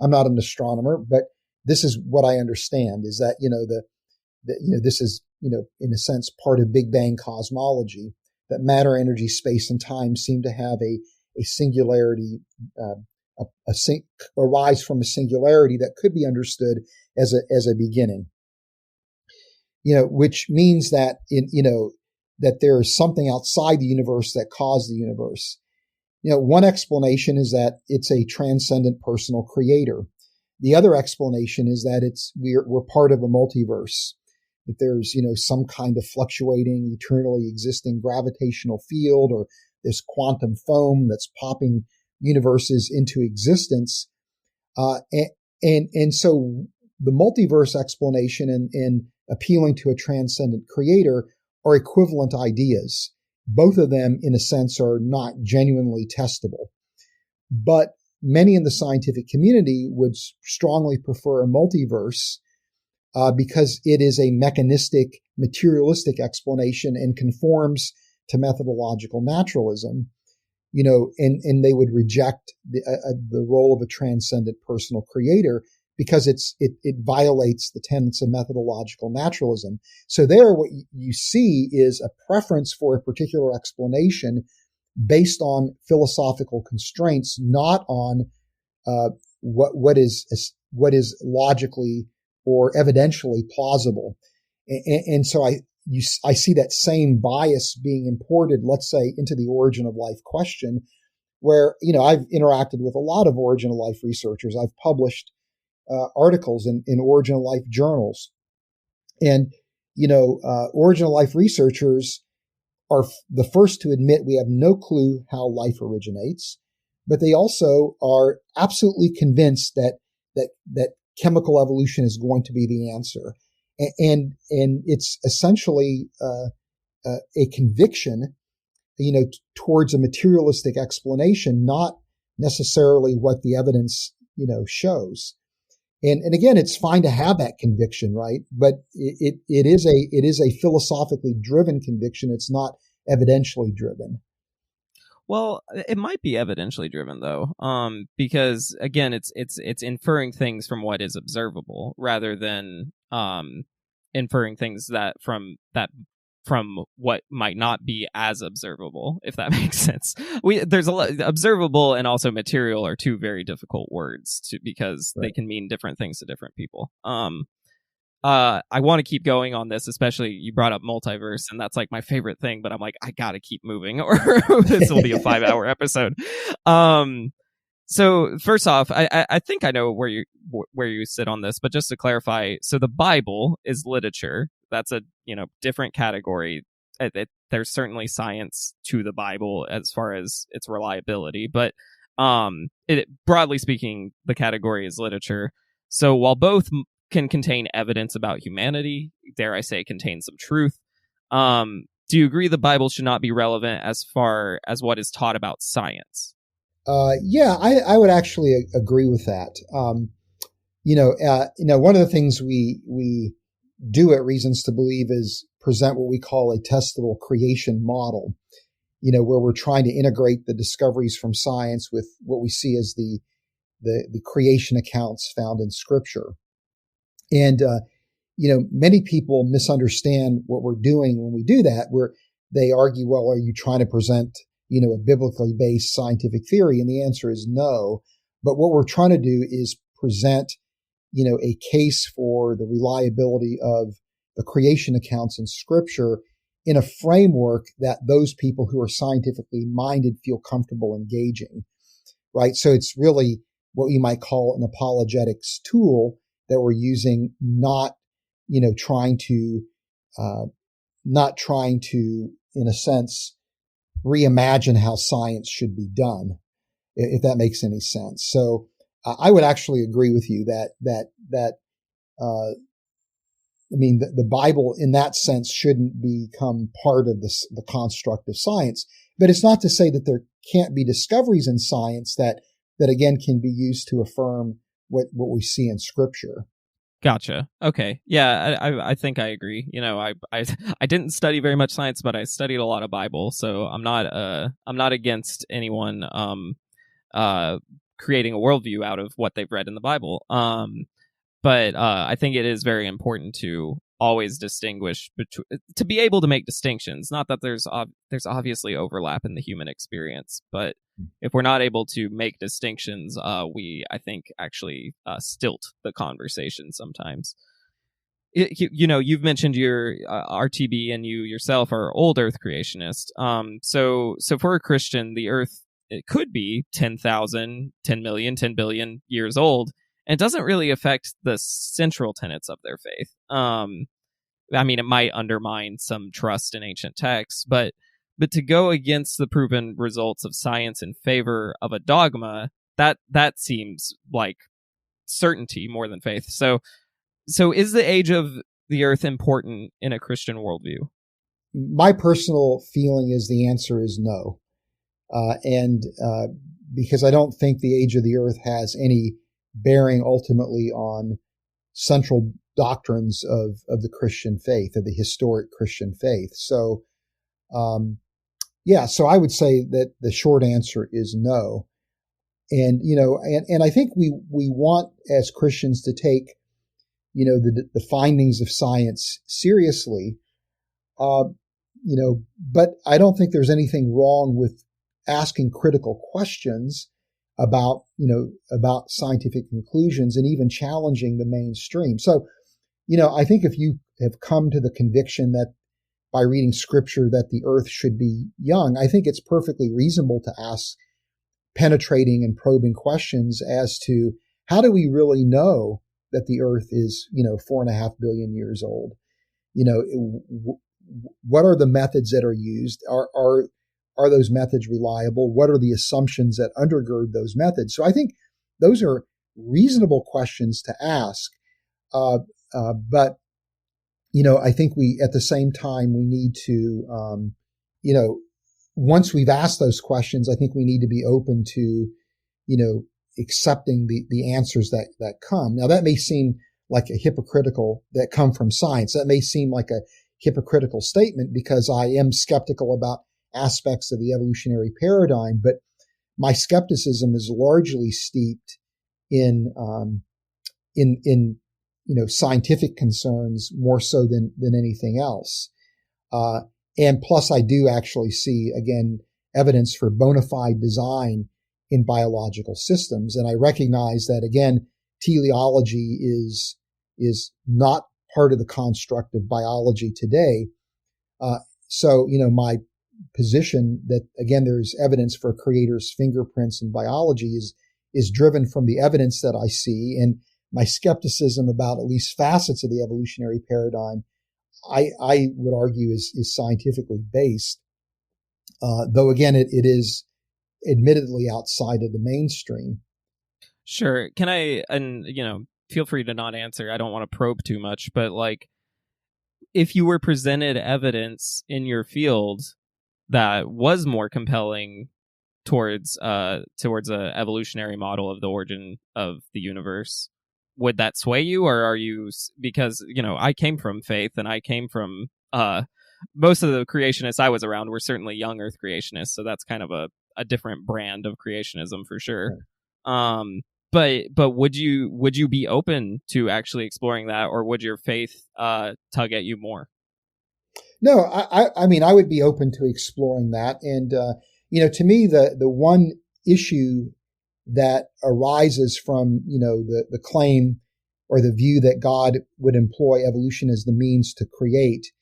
I'm not an astronomer, but this is what I understand, is that, this is, in a sense, part of Big Bang cosmology, that matter, energy, space, and time seem to have a singularity, arise from a singularity that could be understood as a beginning. Which means that that there is something outside the universe that caused the universe. One explanation is that it's a transcendent personal creator. The other explanation is that we're part of a multiverse, that there's, some kind of fluctuating, eternally existing gravitational field, or this quantum foam that's popping universes into existence. And so the multiverse explanation and appealing to a transcendent creator are equivalent ideas. Both of them, in a sense, are not genuinely testable. But many in the scientific community would strongly prefer a multiverse because it is a mechanistic, materialistic explanation and conforms to methodological naturalism, and they would reject the role of a transcendent personal creator because it violates the tenets of methodological naturalism. So there, what you see is a preference for a particular explanation based on philosophical constraints, not on what is logically or evidentially plausible. And so I see that same bias being imported, let's say, into the origin of life question, where, I've interacted with a lot of origin of life researchers. I've published articles in origin of life journals. And, origin of life researchers are the first to admit we have no clue how life originates, but they also are absolutely convinced that chemical evolution is going to be the answer. And it's essentially a conviction, towards a materialistic explanation, not necessarily what the evidence, shows. And again, it's fine to have that conviction, right? But it is a philosophically driven conviction. It's not evidentially driven. Well, it might be evidentially driven though, because again, it's inferring things from what is observable rather than inferring things from what might not be as observable, if that makes sense. There's a lot. Observable and also material are two very difficult words because They can mean different things to different people. I want to keep going on this, especially you brought up multiverse, and that's like my favorite thing, but I'm like, I gotta keep moving or this will be a 5-hour episode. So first off, I think I know where you sit on this, but just to clarify, so the Bible is literature. That's a different category. There's certainly science to the Bible as far as its reliability, but broadly speaking, the category is literature. So while both can contain evidence about humanity, dare I say, contain some truth, do you agree the Bible should not be relevant as far as what is taught about science? Yeah, I would actually agree with that. One of the things we do at Reasons to Believe is present what we call a testable creation model, where we're trying to integrate the discoveries from science with what we see as the creation accounts found in Scripture. And, many people misunderstand what we're doing when we do that, where they argue, well, are you trying to present, a biblically based scientific theory? And the answer is no. But what we're trying to do is present, a case for the reliability of the creation accounts in Scripture in a framework that those people who are scientifically minded feel comfortable engaging, right? So it's really what you might call an apologetics tool that we're using, not trying to, in a sense, reimagine how science should be done, if that makes any sense. So I would actually agree with you that the Bible in that sense shouldn't become part of the construct of science. But it's not to say that there can't be discoveries in science that again can be used to affirm what we see in Scripture. Gotcha. Okay. Yeah, I think I agree. I didn't study very much science, but I studied a lot of Bible, so I'm not against anyone creating a worldview out of what they've read in the Bible. But I think it is very important to always distinguish to be able to make distinctions. Not that there's obviously overlap in the human experience, but if we're not able to make distinctions, I think actually stilt the conversation sometimes. You've mentioned your RTB, and you yourself are old Earth creationist. So for a Christian, the Earth, it could be 10,000, 10 million, 10 billion years old. And it doesn't really affect the central tenets of their faith. It might undermine some trust in ancient texts, but to go against the proven results of science in favor of a dogma, that seems like certainty more than faith. So is the age of the Earth important in a Christian worldview? My personal feeling is the answer is no. Because I don't think the age of the Earth has any bearing ultimately on central doctrines of the Christian faith, of the historic Christian faith. So, Yeah, so I would say that the short answer is no. And, and I think we want as Christians to take, the findings of science seriously. Uh, but I don't think there's anything wrong with asking critical questions about scientific conclusions and even challenging the mainstream. So, I think if you have come to the conviction that by reading scripture that the earth should be young, I think it's perfectly reasonable to ask penetrating and probing questions as to how do we really know that the earth is, 4.5 billion years old? What are the methods that are used? Are those methods reliable? What are the assumptions that undergird those methods? So I think those are reasonable questions to ask. But I think at the same time, we need to, once we've asked those questions, I think we need to be open to, accepting the answers that come. Now, that may seem like a hypocritical that come from science. That may seem like a hypocritical statement because I am skeptical about aspects of the evolutionary paradigm, but my skepticism is largely steeped in scientific concerns more so than anything else. And plus, I do actually see, again, evidence for bona fide design in biological systems. And I recognize that, again, teleology is not part of the construct of biology today. So, my position that, again, there's evidence for a creator's fingerprints in biology is driven from the evidence that I see. And my skepticism about at least facets of the evolutionary paradigm, I would argue is scientifically based. Though again, it is admittedly outside of the mainstream. Sure. Can I, and feel free to not answer. I don't want to probe too much, but like, if you were presented evidence in your field that was more compelling towards a evolutionary model of the origin of the universe, would that sway you, or are you, because I came from faith and I came from most of the creationists I was around were certainly young earth creationists, so that's kind of a different brand of creationism for sure. But would you be open to actually exploring that, or would your faith tug at you more? No, I mean, I would be open to exploring that. And, to me, the one issue that arises from, the claim or the view that God would employ evolution as the means to create,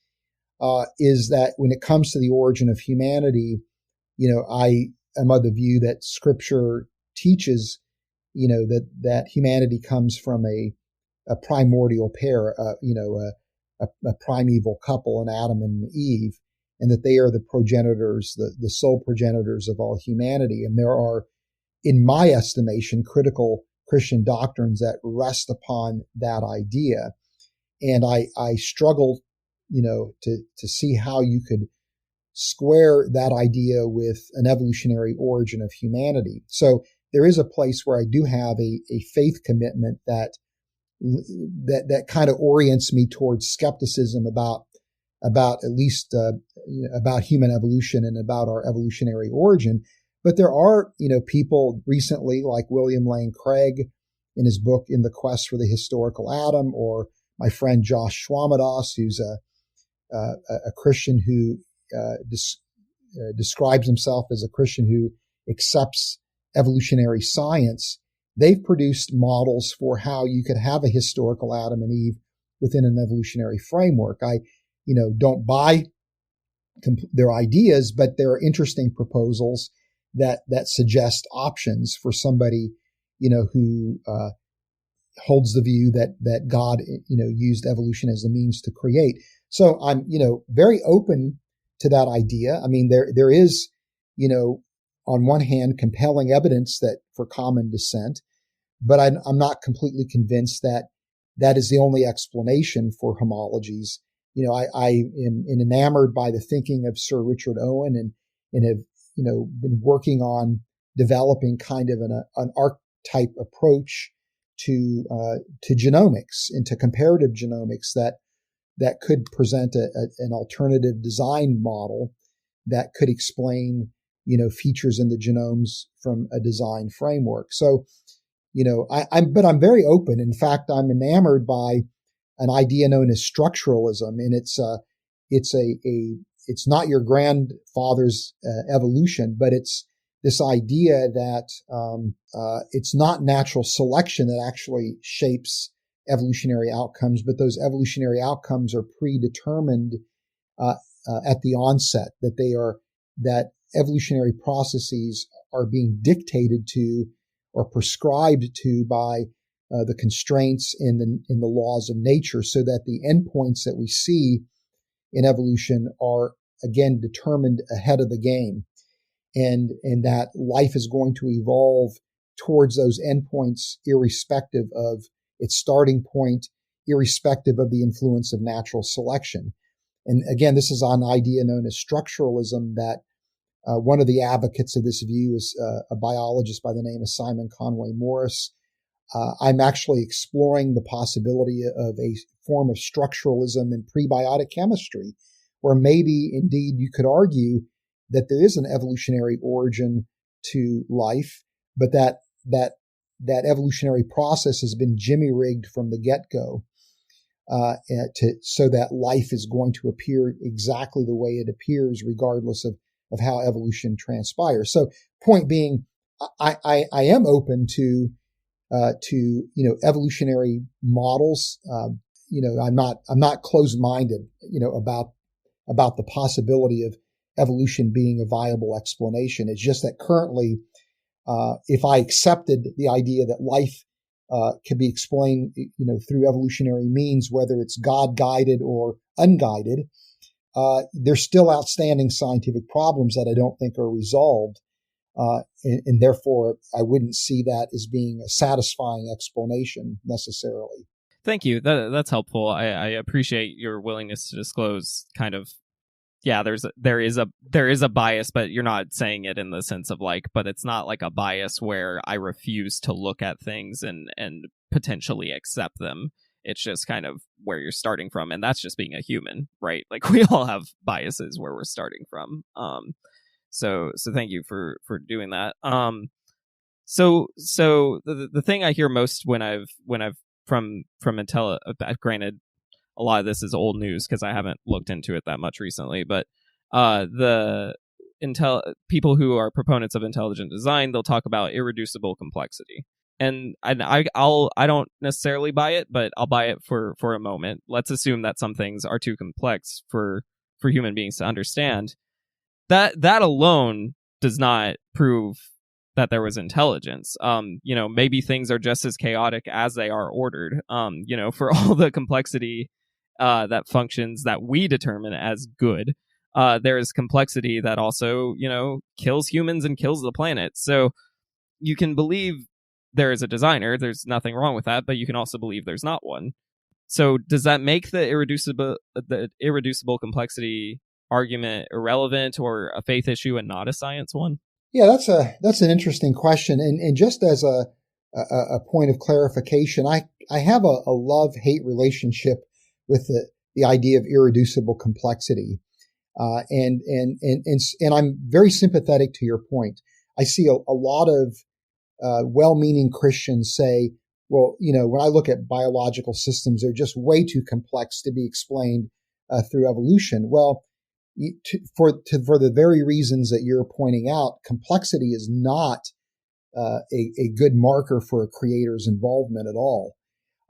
is that when it comes to the origin of humanity, I am of the view that scripture teaches, that humanity comes from a primordial pair, a primeval couple, an Adam and Eve, and that they are the progenitors, the sole progenitors of all humanity. And there are, in my estimation, critical Christian doctrines that rest upon that idea. And I struggle, to see how you could square that idea with an evolutionary origin of humanity. So there is a place where I do have a faith commitment that kind of orients me towards skepticism about at least about human evolution and about our evolutionary origin. But there are people recently like William Lane Craig in his book In the Quest for the Historical Adam, or my friend Josh Swamidass, who's a Christian who describes himself as a Christian who accepts evolutionary science. They've produced models for how you could have a historical Adam and Eve within an evolutionary framework. I, don't buy their ideas, but there are interesting proposals that suggest options for somebody, who holds the view that God, used evolution as a means to create. So I'm, very open to that idea. I mean, there is, on one hand, compelling evidence that for common descent, but I'm not completely convinced that that is the only explanation for homologies. I am enamored by the thinking of Sir Richard Owen and have, been working on developing kind of an archetype approach to genomics and to comparative genomics that could present an alternative design model that could explain, features in the genomes from a design framework. So, but I'm very open. In fact, I'm enamored by an idea known as structuralism, and it's not your grandfather's evolution, but it's this idea that it's not natural selection that actually shapes evolutionary outcomes, but those evolutionary outcomes are predetermined at the onset. That evolutionary processes are being dictated to or prescribed to by the constraints in the laws of nature, so that the endpoints that we see in evolution are again determined ahead of the game, and that life is going to evolve towards those endpoints irrespective of its starting point, irrespective of the influence of natural selection. And again, this is an idea known as structuralism that one of the advocates of this view is a biologist by the name of Simon Conway Morris. I'm actually exploring the possibility of a form of structuralism in prebiotic chemistry, where maybe indeed you could argue that there is an evolutionary origin to life, but that evolutionary process has been jimmy-rigged from the get-go so that life is going to appear exactly the way it appears, regardless of how evolution transpires. So, point being, I am open to evolutionary models. I'm not closed-minded, about the possibility of evolution being a viable explanation. It's just that currently, if I accepted the idea that life can be explained, through evolutionary means, whether it's God-guided or unguided, there's still outstanding scientific problems that I don't think are resolved. And therefore, I wouldn't see that as being a satisfying explanation necessarily. Thank you. That's helpful. I appreciate your willingness to disclose kind of, yeah, there is a bias, but you're not saying it in the sense of but it's not like a bias where I refuse to look at things and potentially accept them. It's just kind of where you're starting from, and that's just being a human, right? Like, we all have biases where we're starting from. So thank you for doing that. So the thing I hear most when I've from Intel, granted, a lot of this is old news because I haven't looked into it that much recently, but the people who are proponents of intelligent design, they'll talk about irreducible complexity. And I don't necessarily buy it, but I'll buy it for a moment. Let's assume that some things are too complex for human beings to understand. That alone does not prove that there was intelligence. Maybe things are just as chaotic as they are ordered. For all the complexity that functions that we determine as good, there is complexity that also, kills humans and kills the planet. So you can believe there is a designer. There's nothing wrong with that, but you can also believe there's not one. So does that make the irreducible complexity argument irrelevant or a faith issue and not a science one? Yeah, that's an interesting question. And just as a point of clarification, I have a love-hate relationship with the idea of irreducible complexity. And I'm very sympathetic to your point. I see a lot of well-meaning Christians say, well, when I look at biological systems, they're just way too complex to be explained through evolution. Well, for the very reasons that you're pointing out, complexity is not a good marker for a creator's involvement at all.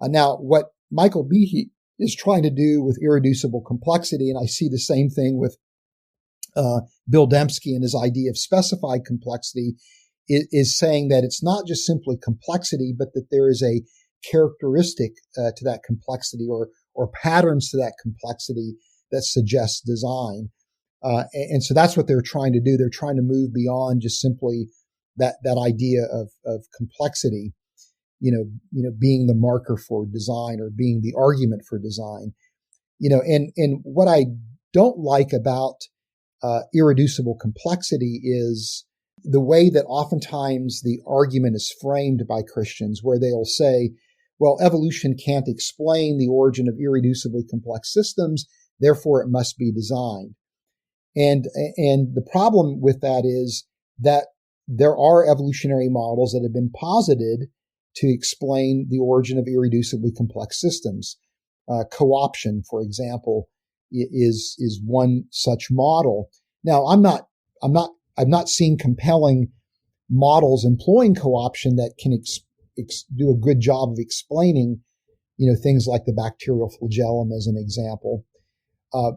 Now, what Michael Behe is trying to do with irreducible complexity, and I see the same thing with Bill Dembski and his idea of specified complexity, is saying that it's not just simply complexity, but that there is a characteristic to that complexity or patterns to that complexity that suggests design. And so that's what they're trying to do. They're trying to move beyond just simply that idea of complexity, being the marker for design or being the argument for design. And what I don't like about irreducible complexity is the way that oftentimes the argument is framed by Christians, where they'll say, well, evolution can't explain the origin of irreducibly complex systems, therefore it must be designed. And and the problem with that is that there are evolutionary models that have been posited to explain the origin of irreducibly complex systems. Co-option, for example, is one such model. Now, I've not seen compelling models employing co-option that can do a good job of explaining, things like the bacterial flagellum as an example. Uh,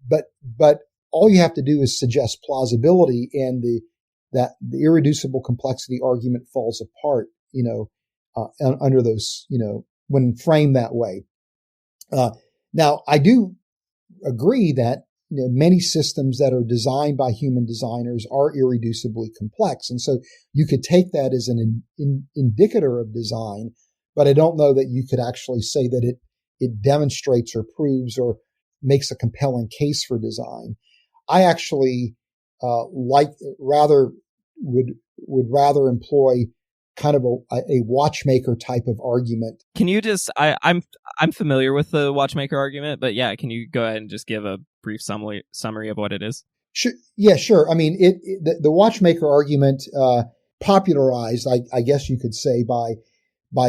but all you have to do is suggest plausibility, and the irreducible complexity argument falls apart. Under those, when framed that way. Uh, Now, I do agree that many systems that are designed by human designers are irreducibly complex, and so you could take that as an indicator of design. But I don't know that you could actually say that it demonstrates or proves or makes a compelling case for design. I actually like rather would rather employ kind of a watchmaker type of argument. Can you just I'm familiar with the watchmaker argument, but yeah, can you go ahead and just give a brief summary of what it is? Sure, yeah, sure. I mean, the watchmaker argument popularized, I guess you could say, by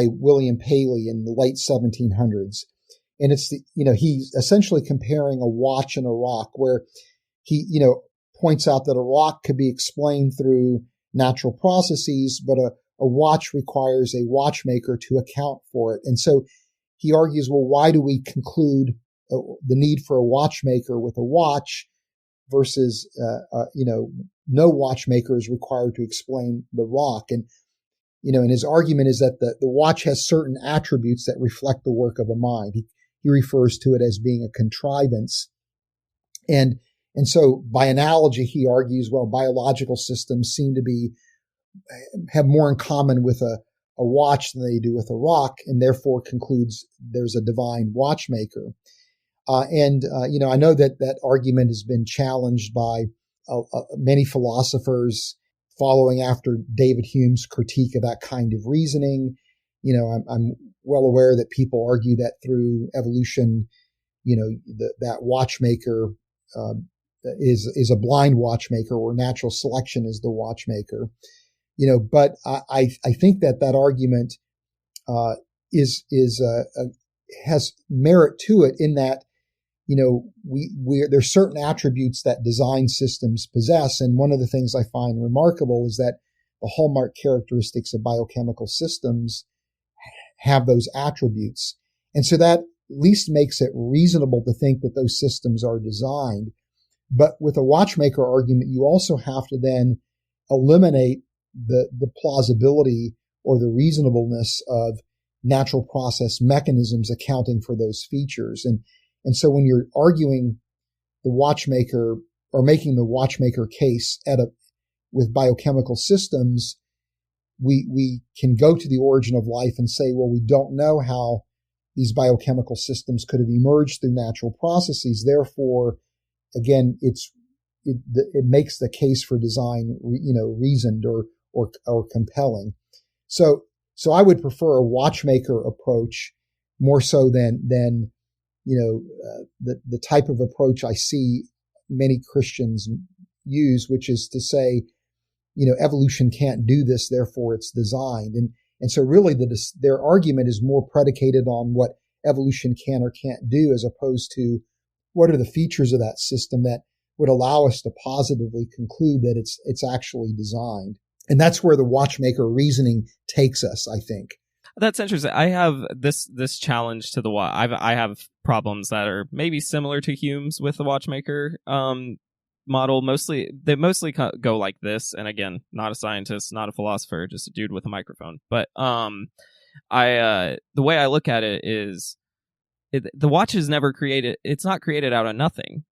William Paley in the late 1700s, and it's he's essentially comparing a watch and a rock, where he points out that a rock could be explained through natural processes, but a watch requires a watchmaker to account for it. And so he argues, well, why do we conclude the need for a watchmaker with a watch versus, no watchmaker is required to explain the rock? And his argument is that the watch has certain attributes that reflect the work of a mind. He refers to it as being a contrivance. And so by analogy, he argues, well, biological systems seem to have more in common with a watch than they do with a rock, and therefore concludes there's a divine watchmaker. I know that argument has been challenged by many philosophers following after David Hume's critique of that kind of reasoning. I'm well aware that people argue that through evolution, that watchmaker is a blind watchmaker, or natural selection is the watchmaker. But I think that argument has merit to it, in that there's certain attributes that design systems possess, and one of the things I find remarkable is that the hallmark characteristics of biochemical systems have those attributes, and so that at least makes it reasonable to think that those systems are designed. But with a watchmaker argument, you also have to then eliminate the plausibility or the reasonableness of natural process mechanisms accounting for those features. And so when you're arguing the watchmaker, or making the watchmaker case with biochemical systems, we can go to the origin of life and say, well, we don't know how these biochemical systems could have emerged through natural processes. Therefore, again, it makes the case for design, reasoned or compelling. So I would prefer a watchmaker approach more so than the type of approach I see many Christians use, which is to say, evolution can't do this, therefore it's designed. And so really their argument is more predicated on what evolution can or can't do, as opposed to what are the features of that system that would allow us to positively conclude that it's actually designed. And that's where the watchmaker reasoning takes us, I think. That's interesting. I have this challenge to the watch. I have problems that are maybe similar to Hume's with the watchmaker model. They mostly go like this. And again, not a scientist, not a philosopher, just a dude with a microphone. But the way I look at it is, the watch is never created. It's not created out of nothing.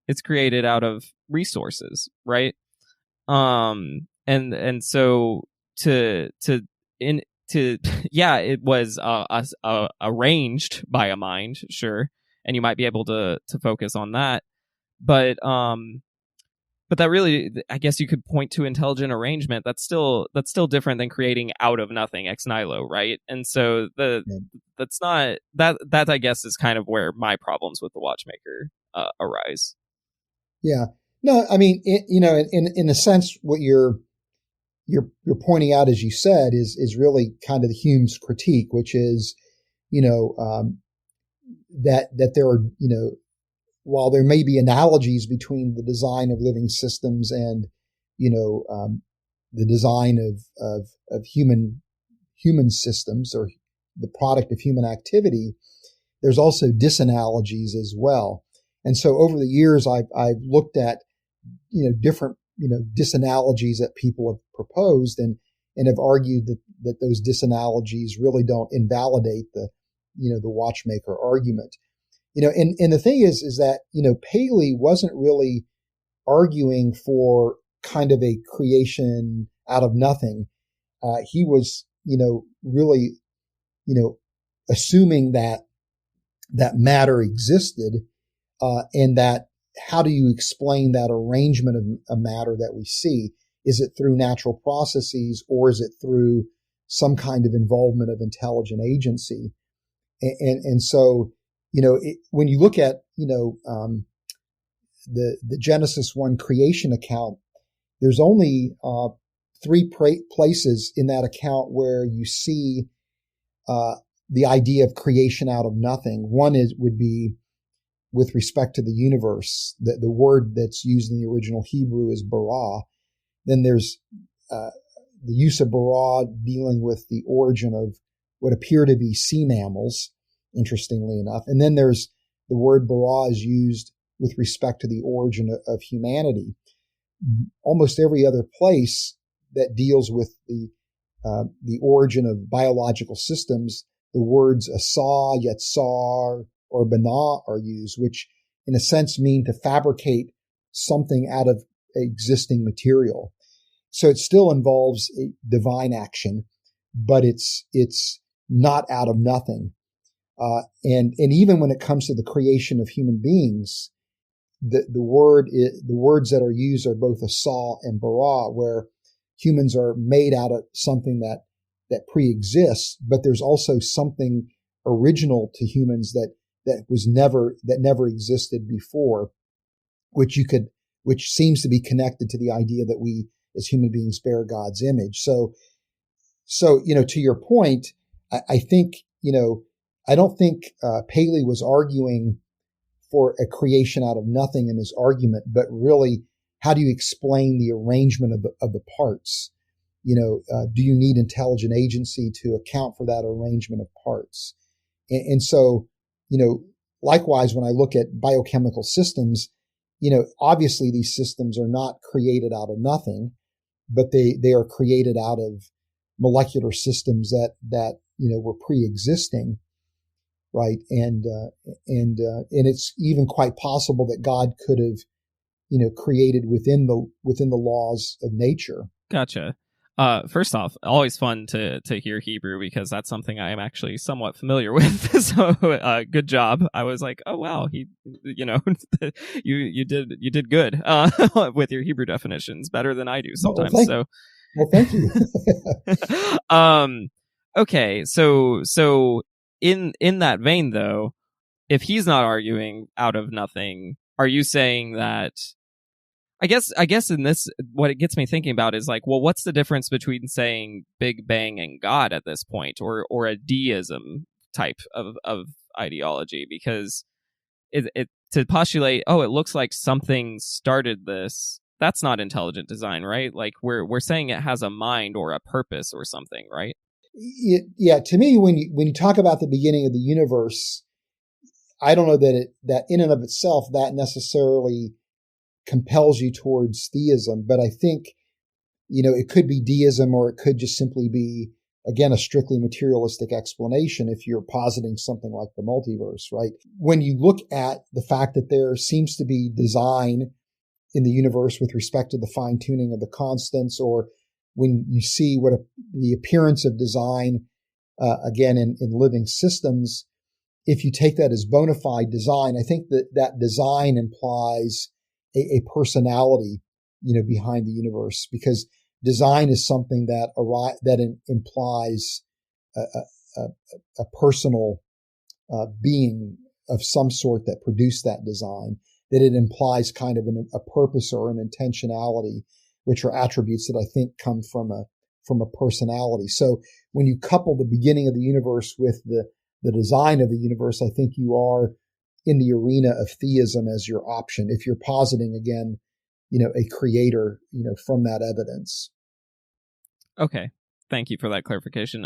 It's created out of resources, right? And so yeah, it was arranged by a mind, sure, and you might be able to focus on that, but that really, I guess you could point to intelligent arrangement. That's still different than creating out of nothing ex nihilo, right? And so that's not that I guess is kind of where my problems with the watchmaker arise. Yeah. No, I mean, in a sense, what you're pointing out, as you said, is really kind of the Hume's critique, which is, you know, that there are, while there may be analogies between the design of living systems and, the design of human systems or the product of human activity, there's also disanalogies as well. And so over the years, I've looked at, different, disanalogies that people have proposed and have argued that those disanalogies really don't invalidate the watchmaker argument. And the thing is that, Paley wasn't really arguing for kind of a creation out of nothing. He was, really, assuming that matter existed, and that how do you explain that arrangement of a matter that we see? Is it through natural processes or is it through some kind of involvement of intelligent agency? And so, when you look at, the Genesis 1 creation account, there's only three places in that account where you see the idea of creation out of nothing. One would be with respect to the universe. The word that's used in the original Hebrew is bara. Then there's the use of bara dealing with the origin of what appear to be sea mammals, interestingly enough. And then there's the word bara is used with respect to the origin of humanity. Almost every other place that deals with the origin of biological systems, the words asa, yetzar, or bana are used, which in a sense mean to fabricate something out of existing material. So it still involves a divine action, but it's not out of nothing. And even when it comes to the creation of human beings, the words that are used are both asa and bara, where humans are made out of something that pre-exists, but there's also something original to humans that never existed before, which seems to be connected to the idea that we as human beings bear God's image. So to your point, I think, I don't think Paley was arguing for a creation out of nothing in his argument, but really, how do you explain the arrangement of the parts? Do you need intelligent agency to account for that arrangement of parts? And so, likewise, when I look at biochemical systems, obviously these systems are not created out of nothing, but they are created out of molecular systems that were pre-existing, right? And it's even quite possible that God could have, created within the laws of nature. Gotcha. First off, always fun to hear Hebrew because that's something I am actually somewhat familiar with. So, good job. I was like, oh wow, you did good with your Hebrew definitions, better than I do sometimes. Thank you. Okay, so in that vein though, if he's not arguing out of nothing, are you saying that? I guess in this, what it gets me thinking about is like, well, what's the difference between saying Big Bang and God at this point, or a deism type of ideology? Because it to postulate, oh, it looks like something started this. That's not intelligent design, right? Like we're saying it has a mind or a purpose or something, right? Yeah. To me, when you talk about the beginning of the universe, I don't know that in and of itself that necessarily compels you towards theism, but I think, it could be deism or it could just simply be, again, a strictly materialistic explanation if you're positing something like the multiverse, right? When you look at the fact that there seems to be design in the universe with respect to the fine tuning of the constants, or when you see the appearance of design, again, in living systems, if you take that as bona fide design, I think that design implies a personality, behind the universe, because design is something that implies a personal being of some sort that produced that design. that it implies kind of a purpose or an intentionality, which are attributes that I think come from a personality. So when you couple the beginning of the universe with the design of the universe, I think you are in the arena of theism as your option, if you're positing, again, a creator, from that evidence. Okay. Thank you for that clarification.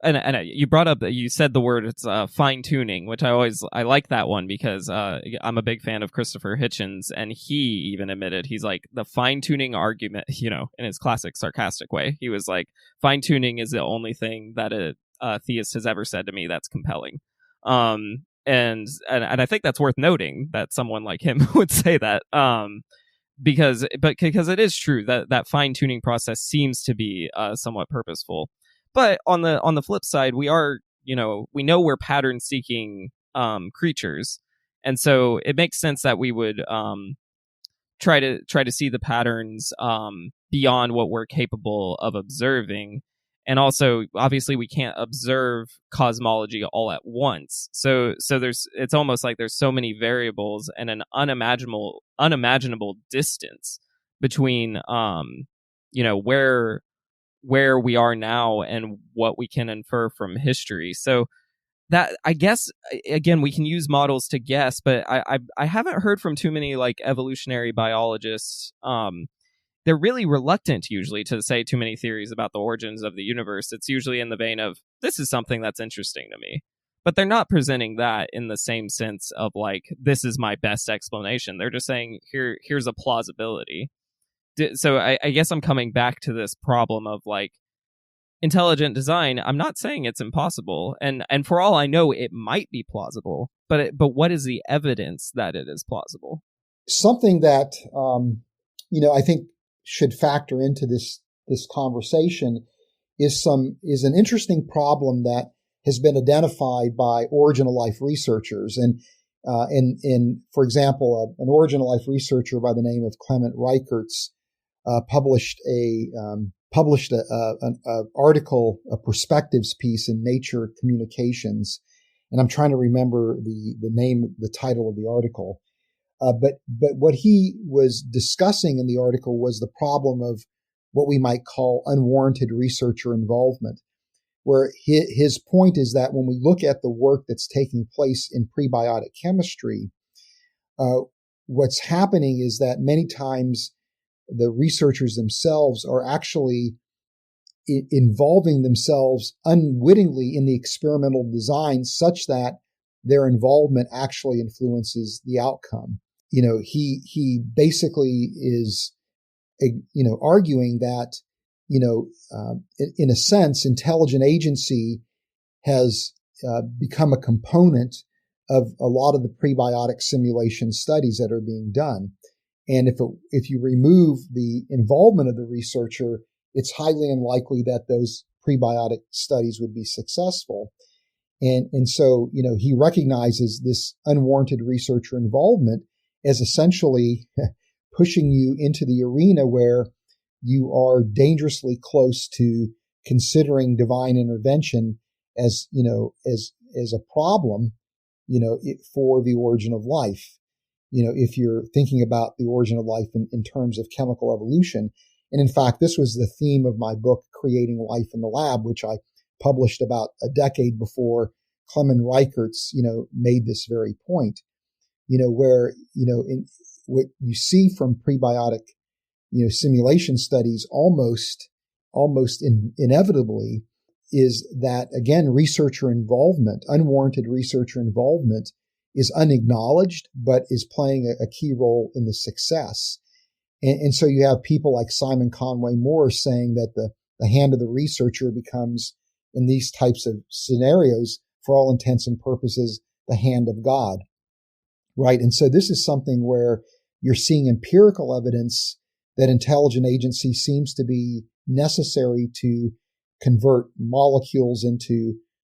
And you brought up that you said the word, it's fine tuning, which I like that one because I'm a big fan of Christopher Hitchens, and he even admitted, he's like, the fine tuning argument, in his classic sarcastic way, he was like, fine tuning is the only thing that a theist has ever said to me that's compelling. And I think that's worth noting that someone like him would say that. Because it is true that that fine tuning process seems to be somewhat purposeful. But on the flip side, we know we're pattern seeking creatures, and so it makes sense that we would try to see the patterns beyond what we're capable of observing. And also, obviously, we can't observe cosmology all at once. So it's almost like there's so many variables and an unimaginable distance between where we are now and what we can infer from history. So that, I guess, again, we can use models to guess, but I haven't heard from too many like evolutionary biologists. They're really reluctant usually to say too many theories about the origins of the universe. It's usually in the vein of, this is something that's interesting to me. But they're not presenting that in the same sense of like, this is my best explanation. They're just saying, here's a plausibility. So I guess I'm coming back to this problem of like, intelligent design. I'm not saying it's impossible, and for all I know, it might be plausible. But what is the evidence that it is plausible? Something that I think should factor into this conversation is an interesting problem that has been identified by origin of life researchers, and for example, an origin of life researcher by the name of Clement Reichertz published an article, a perspectives piece in Nature Communications, and I'm trying to remember the title of the article. But what he was discussing in the article was the problem of what we might call unwarranted researcher involvement, where his point is that when we look at the work that's taking place in prebiotic chemistry, what's happening is that many times the researchers themselves are actually involving themselves unwittingly in the experimental design such that their involvement actually influences the outcome. He basically is, arguing that, in a sense, intelligent agency has become a component of a lot of the prebiotic simulation studies that are being done. And if you remove the involvement of the researcher, it's highly unlikely that those prebiotic studies would be successful. And so, he recognizes this unwarranted researcher involvement as essentially pushing you into the arena where you are dangerously close to considering divine intervention as a problem, for the origin of life. If you're thinking about the origin of life in terms of chemical evolution. And in fact, this was the theme of my book, Creating Life in the Lab, which I published about a decade before Clement Reichertz, made this very point, where, in what you see from prebiotic, simulation studies almost inevitably is that, again, unwarranted researcher involvement is unacknowledged, but is playing a key role in the success. And so you have people like Simon Conway Morse saying that the hand of the researcher becomes, in these types of scenarios, for all intents and purposes, the hand of God, right? And so this is something where you're seeing empirical evidence that intelligent agency seems to be necessary to convert molecules into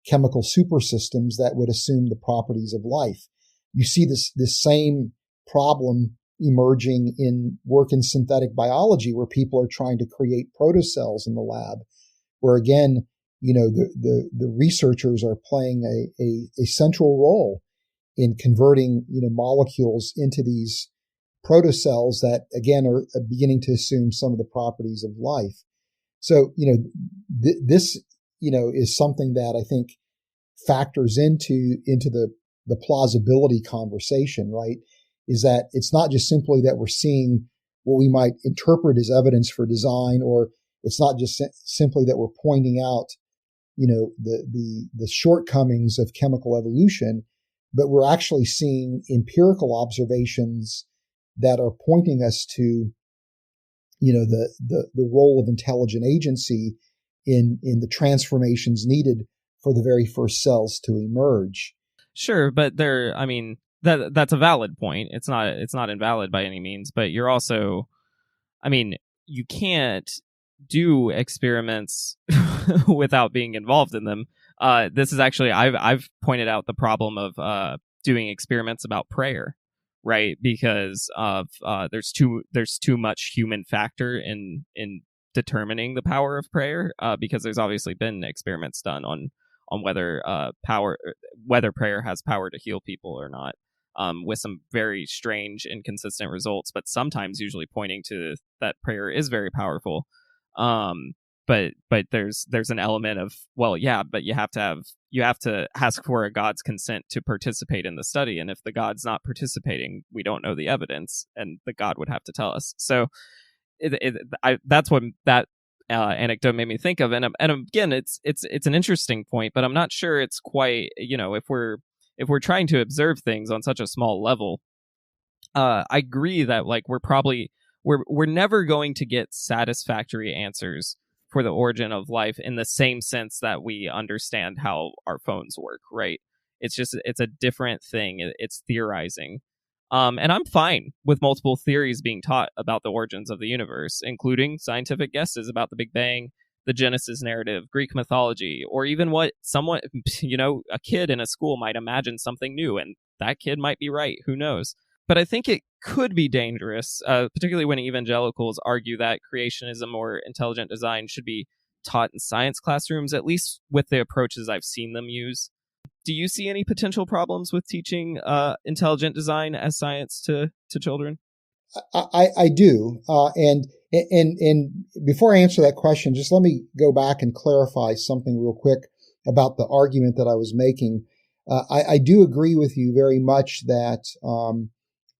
chemical supersystems that would assume the properties of life. You see this same problem emerging in work in synthetic biology, where people are trying to create protocells in the lab, where again, the researchers are playing a central role in converting, molecules into these protocells that again are beginning to assume some of the properties of life. So, this, is something that I think factors into the plausibility conversation, right? Is that it's not just simply that we're seeing what we might interpret as evidence for design, or it's not just simply that we're pointing out, the shortcomings of chemical evolution, but we're actually seeing empirical observations that are pointing us to, the role of intelligent agency in the transformations needed for the very first cells to emerge. Sure, but that's a valid point. It's not invalid by any means, but you're also, you can't do experiments without being involved in them. This is actually, I've pointed out the problem of doing experiments about prayer, right? Because of there's too much human factor in determining the power of prayer. Because there's obviously been experiments done on whether whether prayer has power to heal people or not. With some very strange, inconsistent results, but sometimes usually pointing to that prayer is very powerful. But there's an element of, well, yeah, but you have to ask for a God's consent to participate in the study, and if the God's not participating, we don't know the evidence, and the God would have to tell us. So that's what that anecdote made me think of, and again, it's an interesting point, but I'm not sure it's quite, if we're trying to observe things on such a small level. I agree that like we're never going to get satisfactory answers for the origin of life in the same sense that we understand how our phones work, right? It's a different thing. It's theorizing. And I'm fine with multiple theories being taught about the origins of the universe, including scientific guesses about the Big Bang, the Genesis narrative, Greek mythology, or even what someone, a kid in a school might imagine something new, and that kid might be right. Who knows? But I think it could be dangerous, particularly when evangelicals argue that creationism or intelligent design should be taught in science classrooms, at least with the approaches I've seen them use. Do you see any potential problems with teaching intelligent design as science to children? I do, and before I answer that question, just let me go back and clarify something real quick about the argument that I was making. I do agree with you very much that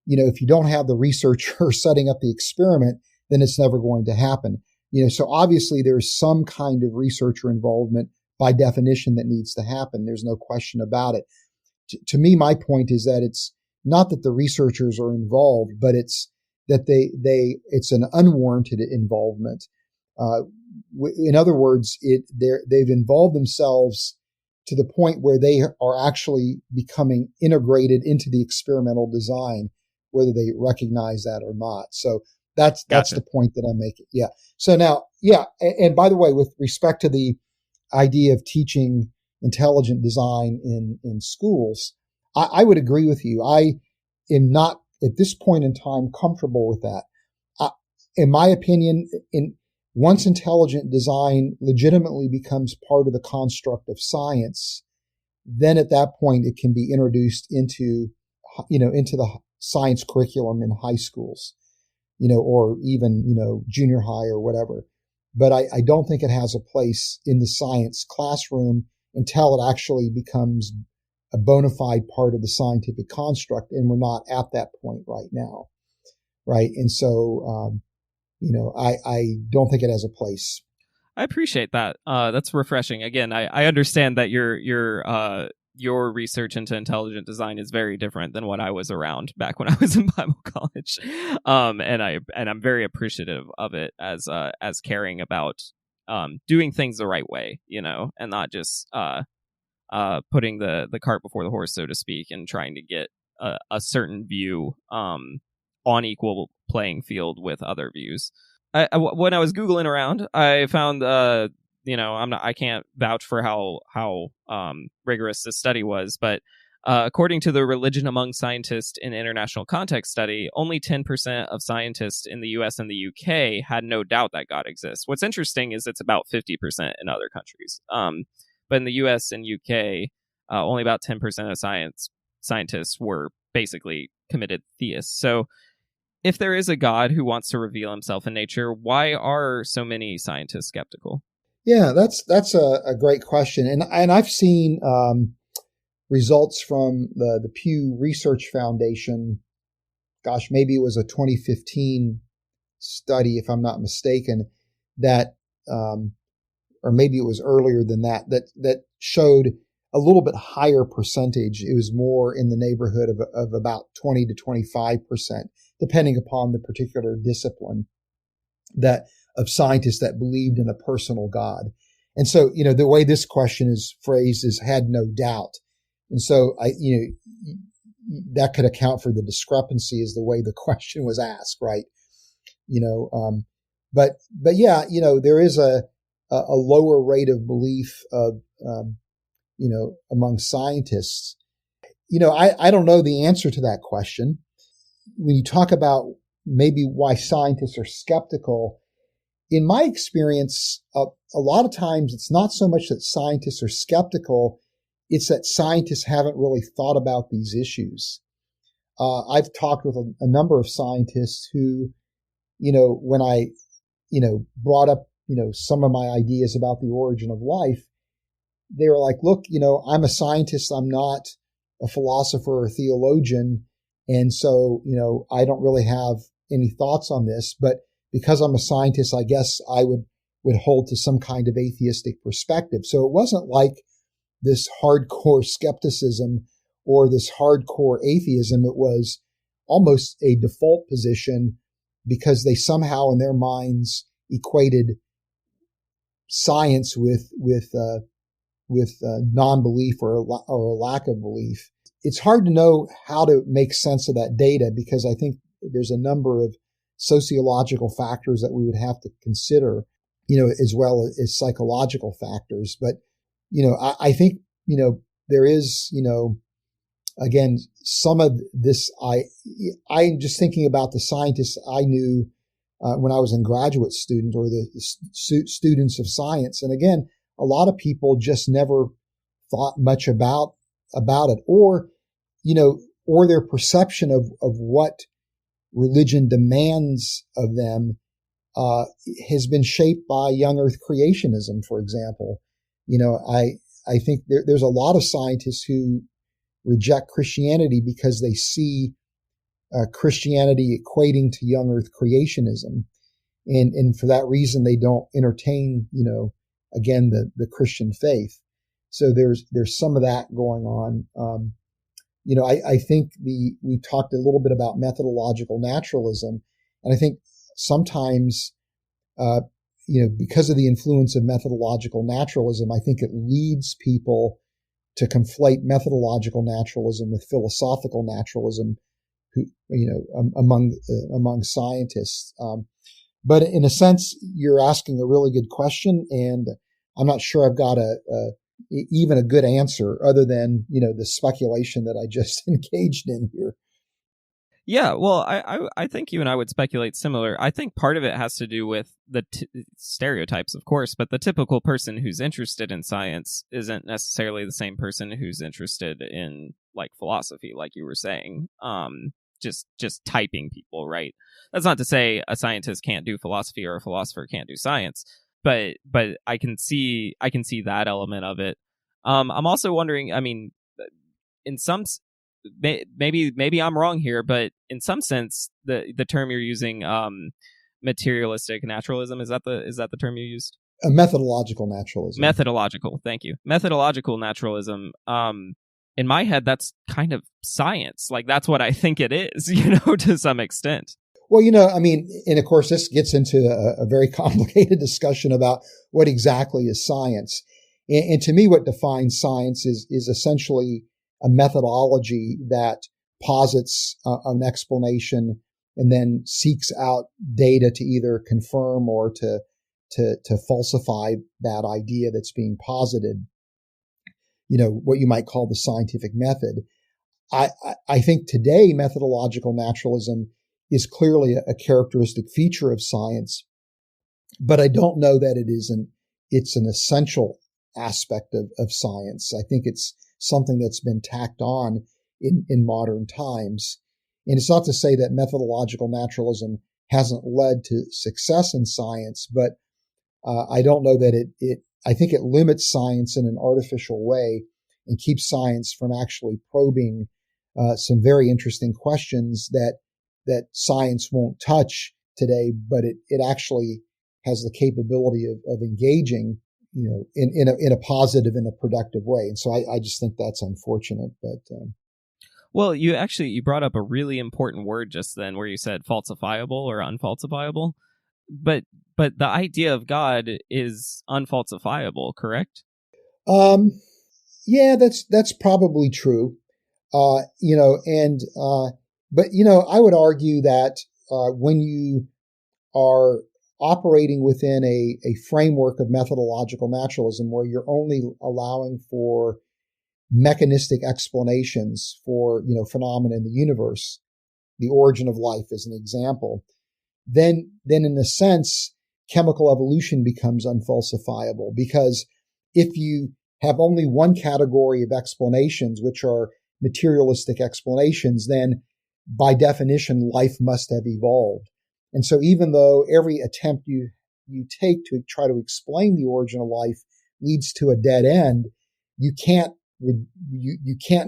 if you don't have the researcher setting up the experiment, then it's never going to happen. So obviously there's some kind of researcher involvement by definition that needs to happen. There's no question about it. To me, my point is that it's not that the researchers are involved, but it's that it's an unwarranted involvement. In other words, they've involved themselves to the point where they are actually becoming integrated into the experimental design, whether they recognize that or not. So that's Gotcha. the point that I'm making. Yeah. So now, yeah. And by the way, with respect to the idea of teaching intelligent design in schools, I would agree with you. I am not at this point in time comfortable with that. In my opinion, once intelligent design legitimately becomes part of the construct of science, then at that point it can be introduced into the science curriculum in high schools, or even, junior high or whatever. But I don't think it has a place in the science classroom until it actually becomes a bona fide part of the scientific construct. And we're not at that point right now. Right. And so, I don't think it has a place. I appreciate that. That's refreshing. Again, I understand that your research into intelligent design is very different than what I was around back when I was in Bible college. And I'm very appreciative of it as caring about doing things the right way, and not just putting the cart before the horse, so to speak, and trying to get a certain view on equal playing field with other views. When I was Googling around, I found I can't vouch for how rigorous this study was, but according to the Religion Among Scientists in International Context study, only 10% of scientists in the US and the UK had no doubt that God exists. What's interesting is it's about 50% in other countries. But in the US and UK, only about 10% of scientists were basically committed theists. So if there is a God who wants to reveal himself in nature, why are so many scientists skeptical? Yeah, that's a great question, and I've seen results from the Pew Research Foundation. Gosh, maybe it was a 2015 study, if I'm not mistaken, that or maybe it was earlier than that, that showed a little bit higher percentage. It was more in the neighborhood of about 20 to 25%, depending upon the particular discipline, that of scientists that believed in a personal God. And so, the way this question is phrased is had no doubt. And so that could account for the discrepancy is the way the question was asked, right? But yeah, there is a lower rate of belief of, among scientists. I don't know the answer to that question. When you talk about maybe why scientists are skeptical, in my experience, a lot of times it's not so much that scientists are skeptical, it's that scientists haven't really thought about these issues. I've talked with a number of scientists who, when I, brought up, some of my ideas about the origin of life, they were like, look, I'm a scientist. I'm not a philosopher or theologian. And so, I don't really have any thoughts on this, but because I'm a scientist, I guess I would hold to some kind of atheistic perspective. So it wasn't like this hardcore skepticism or this hardcore atheism. It was almost a default position because they somehow in their minds equated science with non-belief or a lack of belief. It's hard to know how to make sense of that data because I think there's a number of sociological factors that we would have to consider, as well as psychological factors. But, I think, there is, again, some of this, I'm just thinking about the scientists I knew when I was in graduate student or the students of science. And again, a lot of people just never thought much about it or their perception of what religion demands of them has been shaped by young earth creationism, for example. I think there's a lot of scientists who reject Christianity because they see Christianity equating to young earth creationism. And for that reason, they don't entertain, again, the Christian faith. So there's some of that going on. I think we talked a little bit about methodological naturalism, and I think sometimes, because of the influence of methodological naturalism, I think it leads people to conflate methodological naturalism with philosophical naturalism, among scientists. But in a sense, you're asking a really good question, and I'm not sure I've got even a good answer other than, the speculation that I just engaged in here. Yeah, well, I think you and I would speculate similar. I think part of it has to do with the stereotypes, of course, but the typical person who's interested in science isn't necessarily the same person who's interested in like philosophy, like you were saying. Just typing people, right? That's not to say a scientist can't do philosophy or a philosopher can't do science, but I can see that element of it. I'm also wondering, I mean, in some maybe I'm wrong here, but in some sense, the term you're using, materialistic naturalism, is that the term you used? A methodological naturalism. Methodological, thank you. Methodological naturalism. In my head, that's kind of science. Like that's what I think it is, to some extent. Well, I mean, and of course, this gets into a very complicated discussion about what exactly is science. And to me, what defines science is essentially a methodology that posits an explanation and then seeks out data to either confirm or to falsify that idea that's being posited. What you might call the scientific method. I think today methodological naturalism is clearly a characteristic feature of science, but I don't know that it's an essential aspect of science. I think it's something that's been tacked on in modern times. And it's not to say that methodological naturalism hasn't led to success in science, but I don't know that I think it limits science in an artificial way and keeps science from actually probing some very interesting questions that science won't touch today, but it actually has the capability of engaging, in a positive and a productive way. And so I just think that's unfortunate, but. Well, you brought up a really important word just then, where you said falsifiable or unfalsifiable. But the idea of God is unfalsifiable, correct? Um, yeah, that's probably true. But I would argue that when you are operating within a framework of methodological naturalism, where you're only allowing for mechanistic explanations for phenomena in the universe, the origin of life as an example, then in a sense, chemical evolution becomes unfalsifiable, because if you have only one category of explanations, which are materialistic explanations, then by definition, life must have evolved. And so even though every attempt you take to try to explain the origin of life leads to a dead end, you can't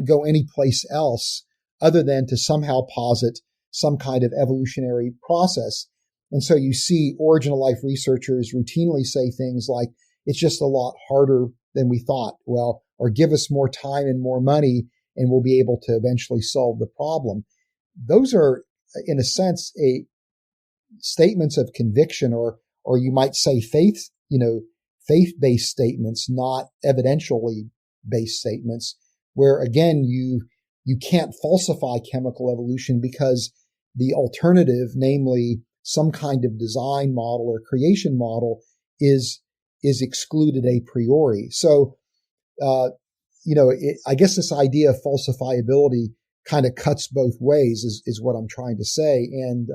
go any place else other than to somehow posit some kind of evolutionary process. And so you see origin of life researchers routinely say things like, it's just a lot harder than we thought. Well, or give us more time and more money and we'll be able to eventually solve the problem. Those are, in a sense, statements of conviction, or you might say faith-based statements, not evidentially based statements, where again, you can't falsify chemical evolution because the alternative, namely some kind of design model or creation model, is excluded a priori. So, I guess this idea of falsifiability kind of cuts both ways, is what I'm trying to say. And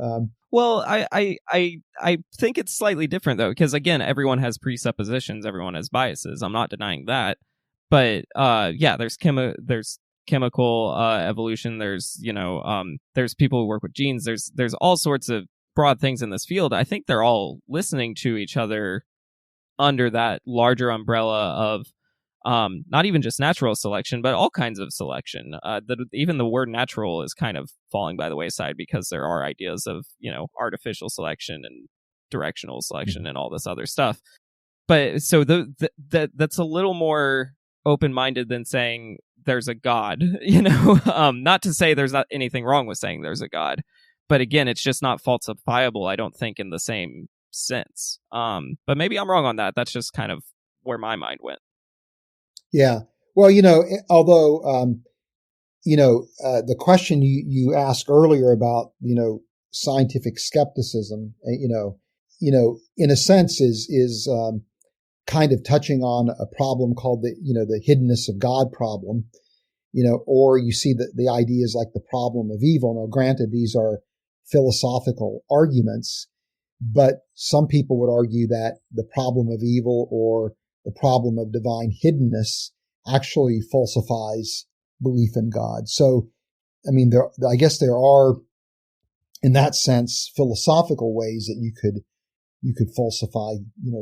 well, I think it's slightly different though, because again, everyone has presuppositions, everyone has biases. I'm not denying that, but yeah, there's chemical evolution. There's there's people who work with genes. There's all sorts of broad things in this field. I think they're all listening to each other under that larger umbrella of not even just natural selection, but all kinds of selection. Even the word natural is kind of falling by the wayside, because there are ideas of artificial selection and directional selection and all this other stuff. But so that's a little more open-minded than saying there's a God. Not to say there's not anything wrong with saying there's a God, but again, it's just not falsifiable, I don't think, in the same sense. But maybe I'm wrong on that. That's just kind of where my mind went. Yeah. Well, although, the question you asked earlier about, scientific skepticism, in a sense is kind of touching on a problem called the hiddenness of God problem, or you see the ideas like the problem of evil. Now, granted, these are philosophical arguments, but some people would argue that the problem of evil, or the problem of divine hiddenness, actually falsifies belief in God. So, I mean, I guess there are, in that sense, philosophical ways that you could falsify,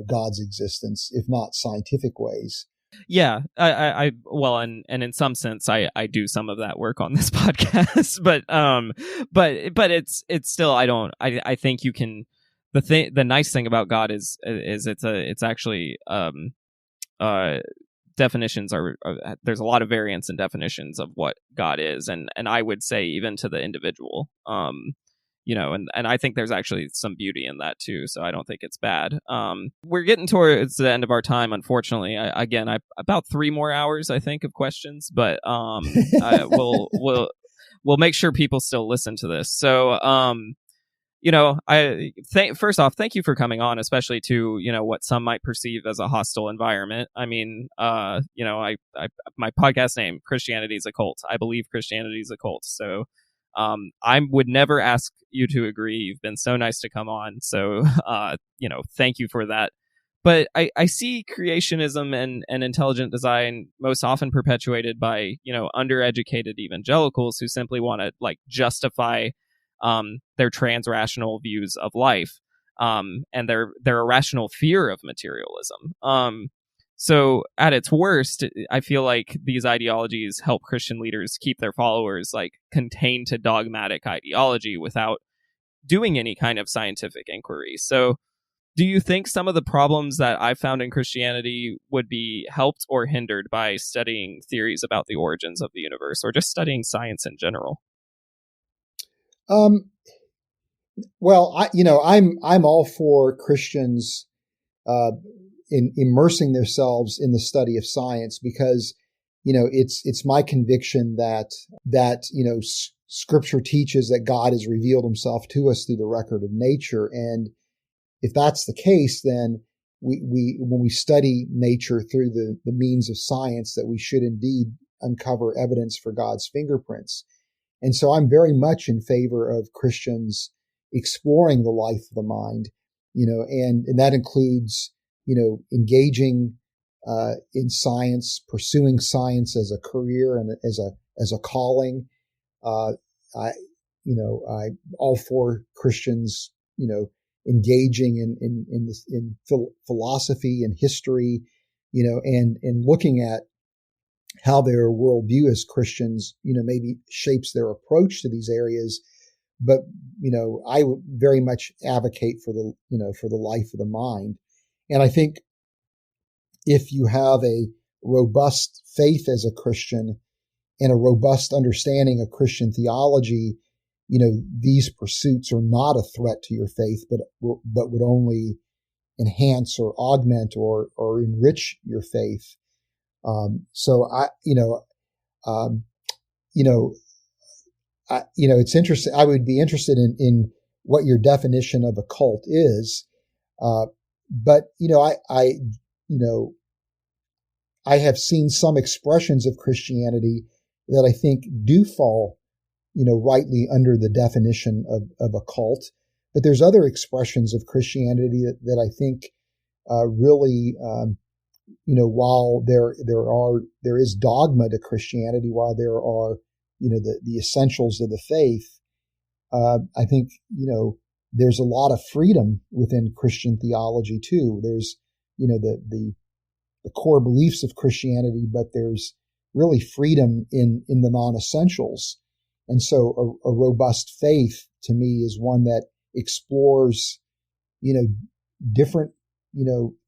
God's existence, if not scientific ways. Yeah, I well, and in some sense, I do some of that work on this podcast, but it's still, I think you can. The nice thing about God is it's actually definitions are there's a lot of variance in definitions of what God is, and I would say even to the individual, and I think there's actually some beauty in that too, so I don't think it's bad. We're getting towards the end of our time, unfortunately. I about 3 more hours, I think, of questions, but we'll make sure people still listen to this. So first off, thank you for coming on, especially to what some might perceive as a hostile environment. I mean, my podcast name, Christianity is a Cult. I believe Christianity is a cult. So I would never ask you to agree. You've been so nice to come on. So thank you for that. But I see creationism and intelligent design most often perpetuated by, undereducated evangelicals who simply want to like justify their transrational views of life, and their irrational fear of materialism. So at its worst, I feel like these ideologies help Christian leaders keep their followers like contained to dogmatic ideology without doing any kind of scientific inquiry. So do you think some of the problems that I found in Christianity would be helped or hindered by studying theories about the origins of the universe, or just studying science in general? Um, well, I'm all for Christians uh, in immersing themselves in the study of science because, it's my conviction that Scripture teaches that God has revealed Himself to us through the record of nature, and if that's the case, then we when we study nature through the means of science, that we should indeed uncover evidence for God's fingerprints. And so I'm very much in favor of Christians exploring the life of the mind, and that includes, engaging in science, pursuing science as a career and as a calling. Uh, I, I all for Christians, engaging in philosophy and history, and looking at how their worldview as Christians, maybe shapes their approach to these areas. But, I would very much advocate for the life of the mind. And I think if you have a robust faith as a Christian and a robust understanding of Christian theology, these pursuits are not a threat to your faith, but would only enhance or augment or enrich your faith. So um, you know, it's interesting. I would be interested in what your definition of a cult is. Uh, but, I have seen some expressions of Christianity that I think do fall, rightly under the definition of a cult. But there's other expressions of Christianity that I think really, while there is dogma to Christianity, while there are, the essentials of the faith, I think, there's a lot of freedom within Christian theology too. There's, the core beliefs of Christianity, but there's really freedom in the non-essentials. And so a robust faith to me is one that explores, different,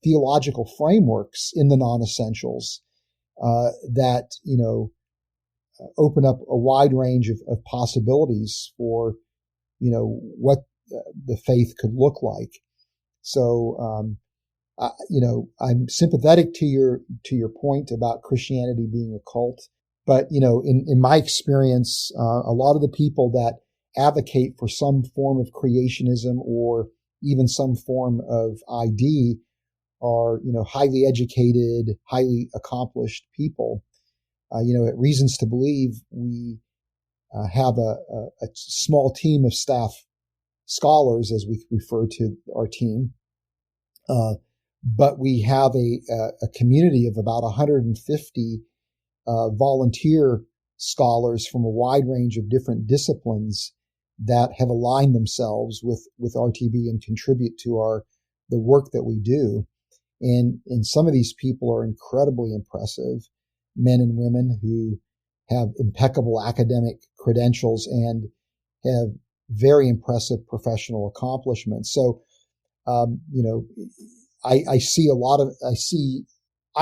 theological frameworks in the non-essentials that, open up a wide range of possibilities for, what the faith could look like. So, I'm sympathetic to your point about Christianity being a cult, but in my experience, a lot of the people that advocate for some form of creationism or even some form of ID are highly educated, highly accomplished people. It reasons to believe we have a small team of staff scholars, as we refer to our team. But we have a community of about 150 volunteer scholars from a wide range of different disciplines that have aligned themselves with RTB and contribute to the work that we do. And some of these people are incredibly impressive, men and women who have impeccable academic credentials and have very impressive professional accomplishments. So, I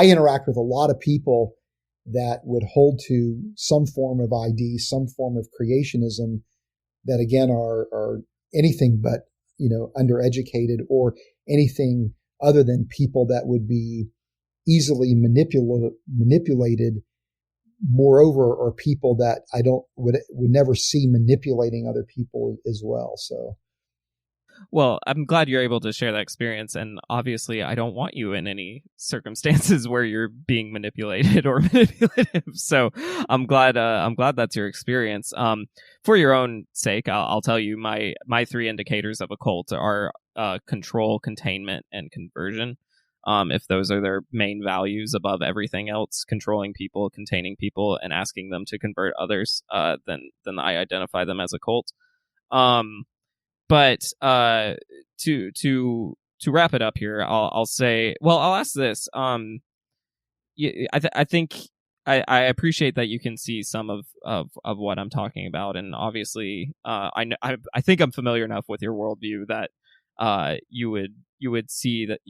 interact with a lot of people that would hold to some form of ID, some form of creationism that again are anything but, undereducated or anything other than people that would be easily manipulated. Moreover, are people that I would never see manipulating other people as well. So. Well, I'm glad you're able to share that experience, and obviously, I don't want you in any circumstances where you're being manipulated or manipulative. So, I'm glad. I'm glad that's your experience. For your own sake, I'll tell you my three indicators of a cult are control, containment, and conversion. if those are their main values above everything else, controlling people, containing people, and asking them to convert others, then I identify them as a cult. Um, but to wrap it up here, I'll say, well, I'll ask this. I think I appreciate that you can see some of what I'm talking about, and obviously, I think I'm familiar enough with your worldview that you would see that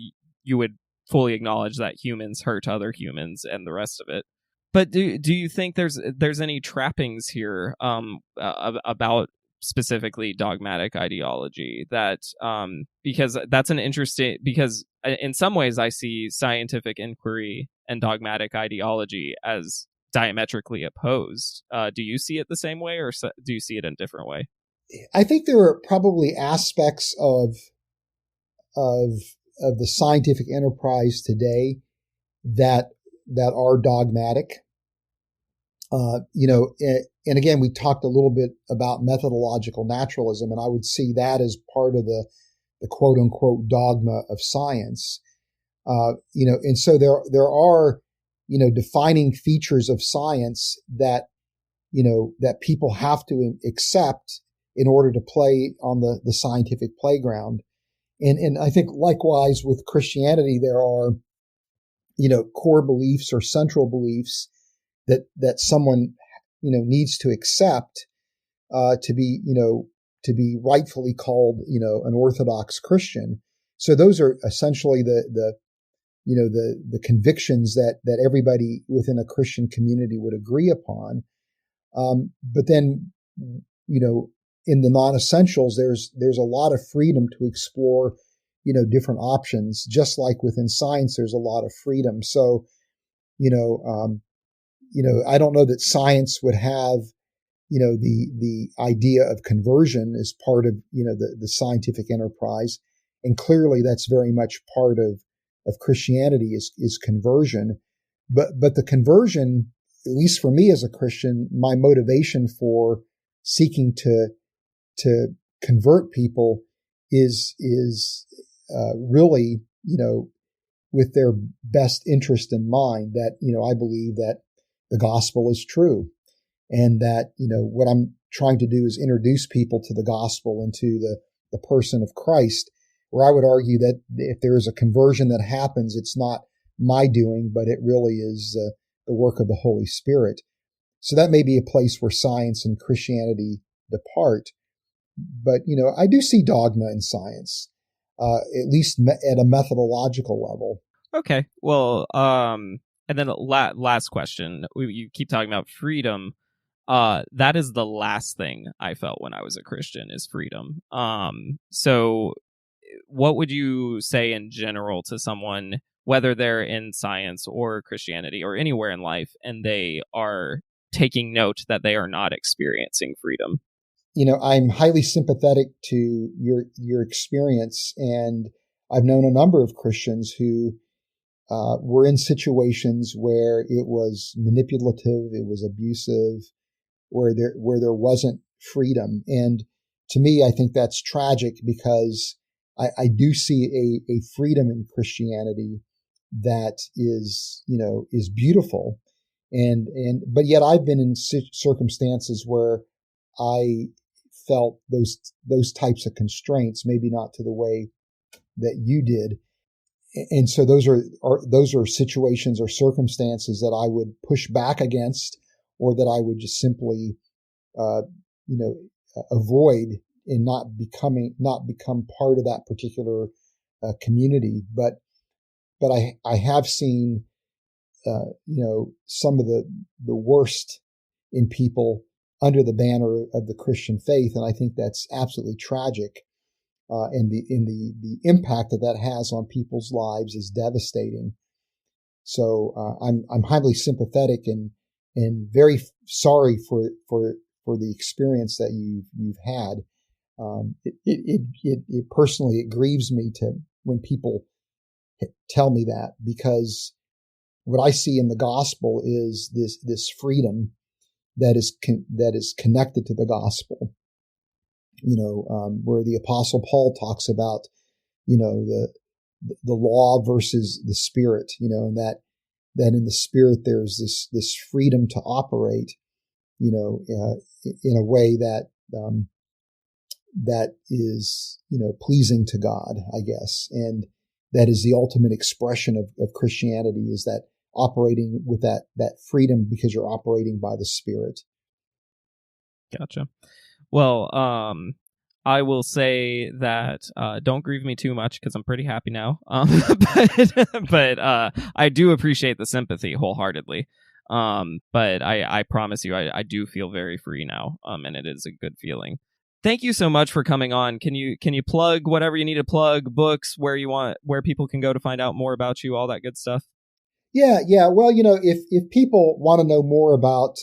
you would fully acknowledge that humans hurt other humans and the rest of it. But do you think there's any trappings here about specifically dogmatic ideology that because that's an interesting, because in some ways I see scientific inquiry and dogmatic ideology as diametrically opposed. Do you see it the same way, or do you see it in a different way? I think there are probably aspects of of the scientific enterprise today that are dogmatic. And again, we talked a little bit about methodological naturalism, and I would see that as part of the quote unquote dogma of science. And so there are, defining features of science that, that people have to accept in order to play on the scientific playground. And I think likewise with Christianity, there are, core beliefs or central beliefs that someone, needs to accept, to be rightfully called, an Orthodox Christian. So those are essentially the convictions that everybody within a Christian community would agree upon. But then, in the non-essentials, there's a lot of freedom to explore, different options. Just like within science, there's a lot of freedom. So, I don't know that science would have, the idea of conversion as part of, the scientific enterprise. And clearly that's very much part of Christianity is conversion. But the conversion, at least for me as a Christian, my motivation for seeking to convert people is really, with their best interest in mind, that, I believe that the gospel is true, and that, what I'm trying to do is introduce people to the gospel and to the person of Christ, where I would argue that if there is a conversion that happens, it's not my doing, but it really is the work of the Holy Spirit. So that may be a place where science and Christianity depart. But, I do see dogma in science, at least at a methodological level. Okay. Well, and then last question. You keep talking about freedom. That is the last thing I felt when I was a Christian, is freedom. So what would you say in general to someone, whether they're in science or Christianity or anywhere in life, and they are taking note that they are not experiencing freedom? I'm highly sympathetic to your experience, and I've known a number of Christians who were in situations where it was manipulative, it was abusive, where there wasn't freedom. And to me, I think that's tragic, because I do see a freedom in Christianity that is beautiful. But yet I've been in circumstances where I felt those types of constraints, maybe not to the way that you did. And so those are situations or circumstances that I would push back against, or that I would just simply, avoid, and not become part of that particular community. But I have seen, some of the worst in people under the banner of the Christian faith, and I think that's absolutely tragic. And the impact that has on people's lives is devastating. So I'm highly sympathetic and very sorry for the experience that you've had. It personally, it grieves me to when people tell me that, because what I see in the gospel is this freedom that is connected to the gospel. Where the Apostle Paul talks about, the the law versus the spirit, and that in the spirit there's this freedom to operate, in a way that that is, pleasing to God, I guess, and that is the ultimate expression of Christianity, is that operating with that freedom because you're operating by the Spirit. Gotcha. Well, I will say that don't grieve me too much because I'm pretty happy now. But I do appreciate the sympathy wholeheartedly. But I promise you, I do feel very free now. And it is a good feeling. Thank you so much for coming on. Can you plug whatever you need to plug, books, where people can go to find out more about you, all that good stuff? Yeah. Well, if people want to know more about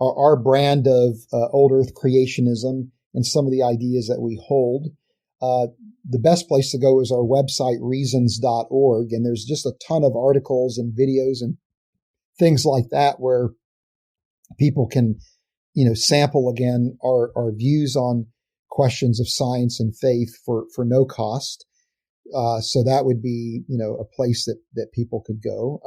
our brand of old Earth creationism and some of the ideas that we hold, the best place to go is our website, reasons.org. And there's just a ton of articles and videos and things like that where people can, sample again our views on questions of science and faith for no cost. So that would be, a place that people could go.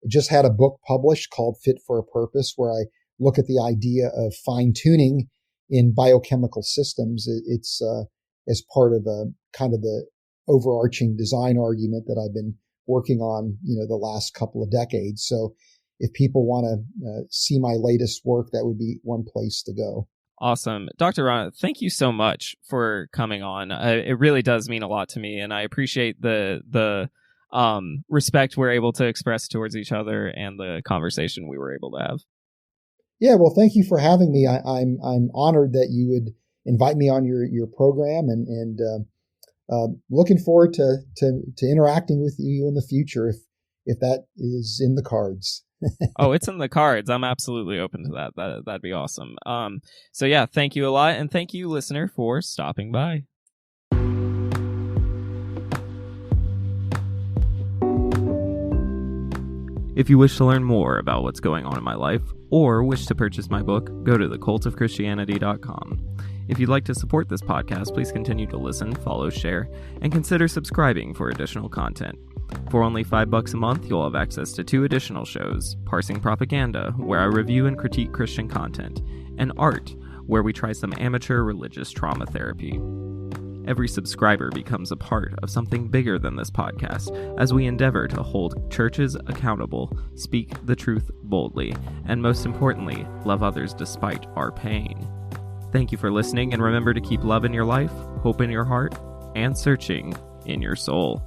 Just had a book published called Fit for a Purpose, where I look at the idea of fine tuning in biochemical systems. It's as part of a kind of the overarching design argument that I've been working on, the last couple of decades. So if people want to see my latest work, that would be one place to go. Awesome. Dr. Rana, thank you so much for coming on. It really does mean a lot to me, and I appreciate the respect we're able to express towards each other and the conversation we were able to have. Yeah, well, thank you for having me. I'm honored that you would invite me on your program, and looking forward to interacting with you in the future if that is in the cards. Oh, it's in the cards. I'm absolutely open to that. That'd be awesome. So yeah, thank you a lot, and thank you, listener, for stopping by. If you wish to learn more about what's going on in my life, or wish to purchase my book, go to thecultofchristianity.com. If you'd like to support this podcast, please continue to listen, follow, share, and consider subscribing for additional content. For only $5 a month, you'll have access to 2 additional shows, Parsing Propaganda, where I review and critique Christian content, and Art, where we try some amateur religious trauma therapy. Every subscriber becomes a part of something bigger than this podcast as we endeavor to hold churches accountable, speak the truth boldly, and most importantly, love others despite our pain. Thank you for listening, and remember to keep love in your life, hope in your heart, and searching in your soul.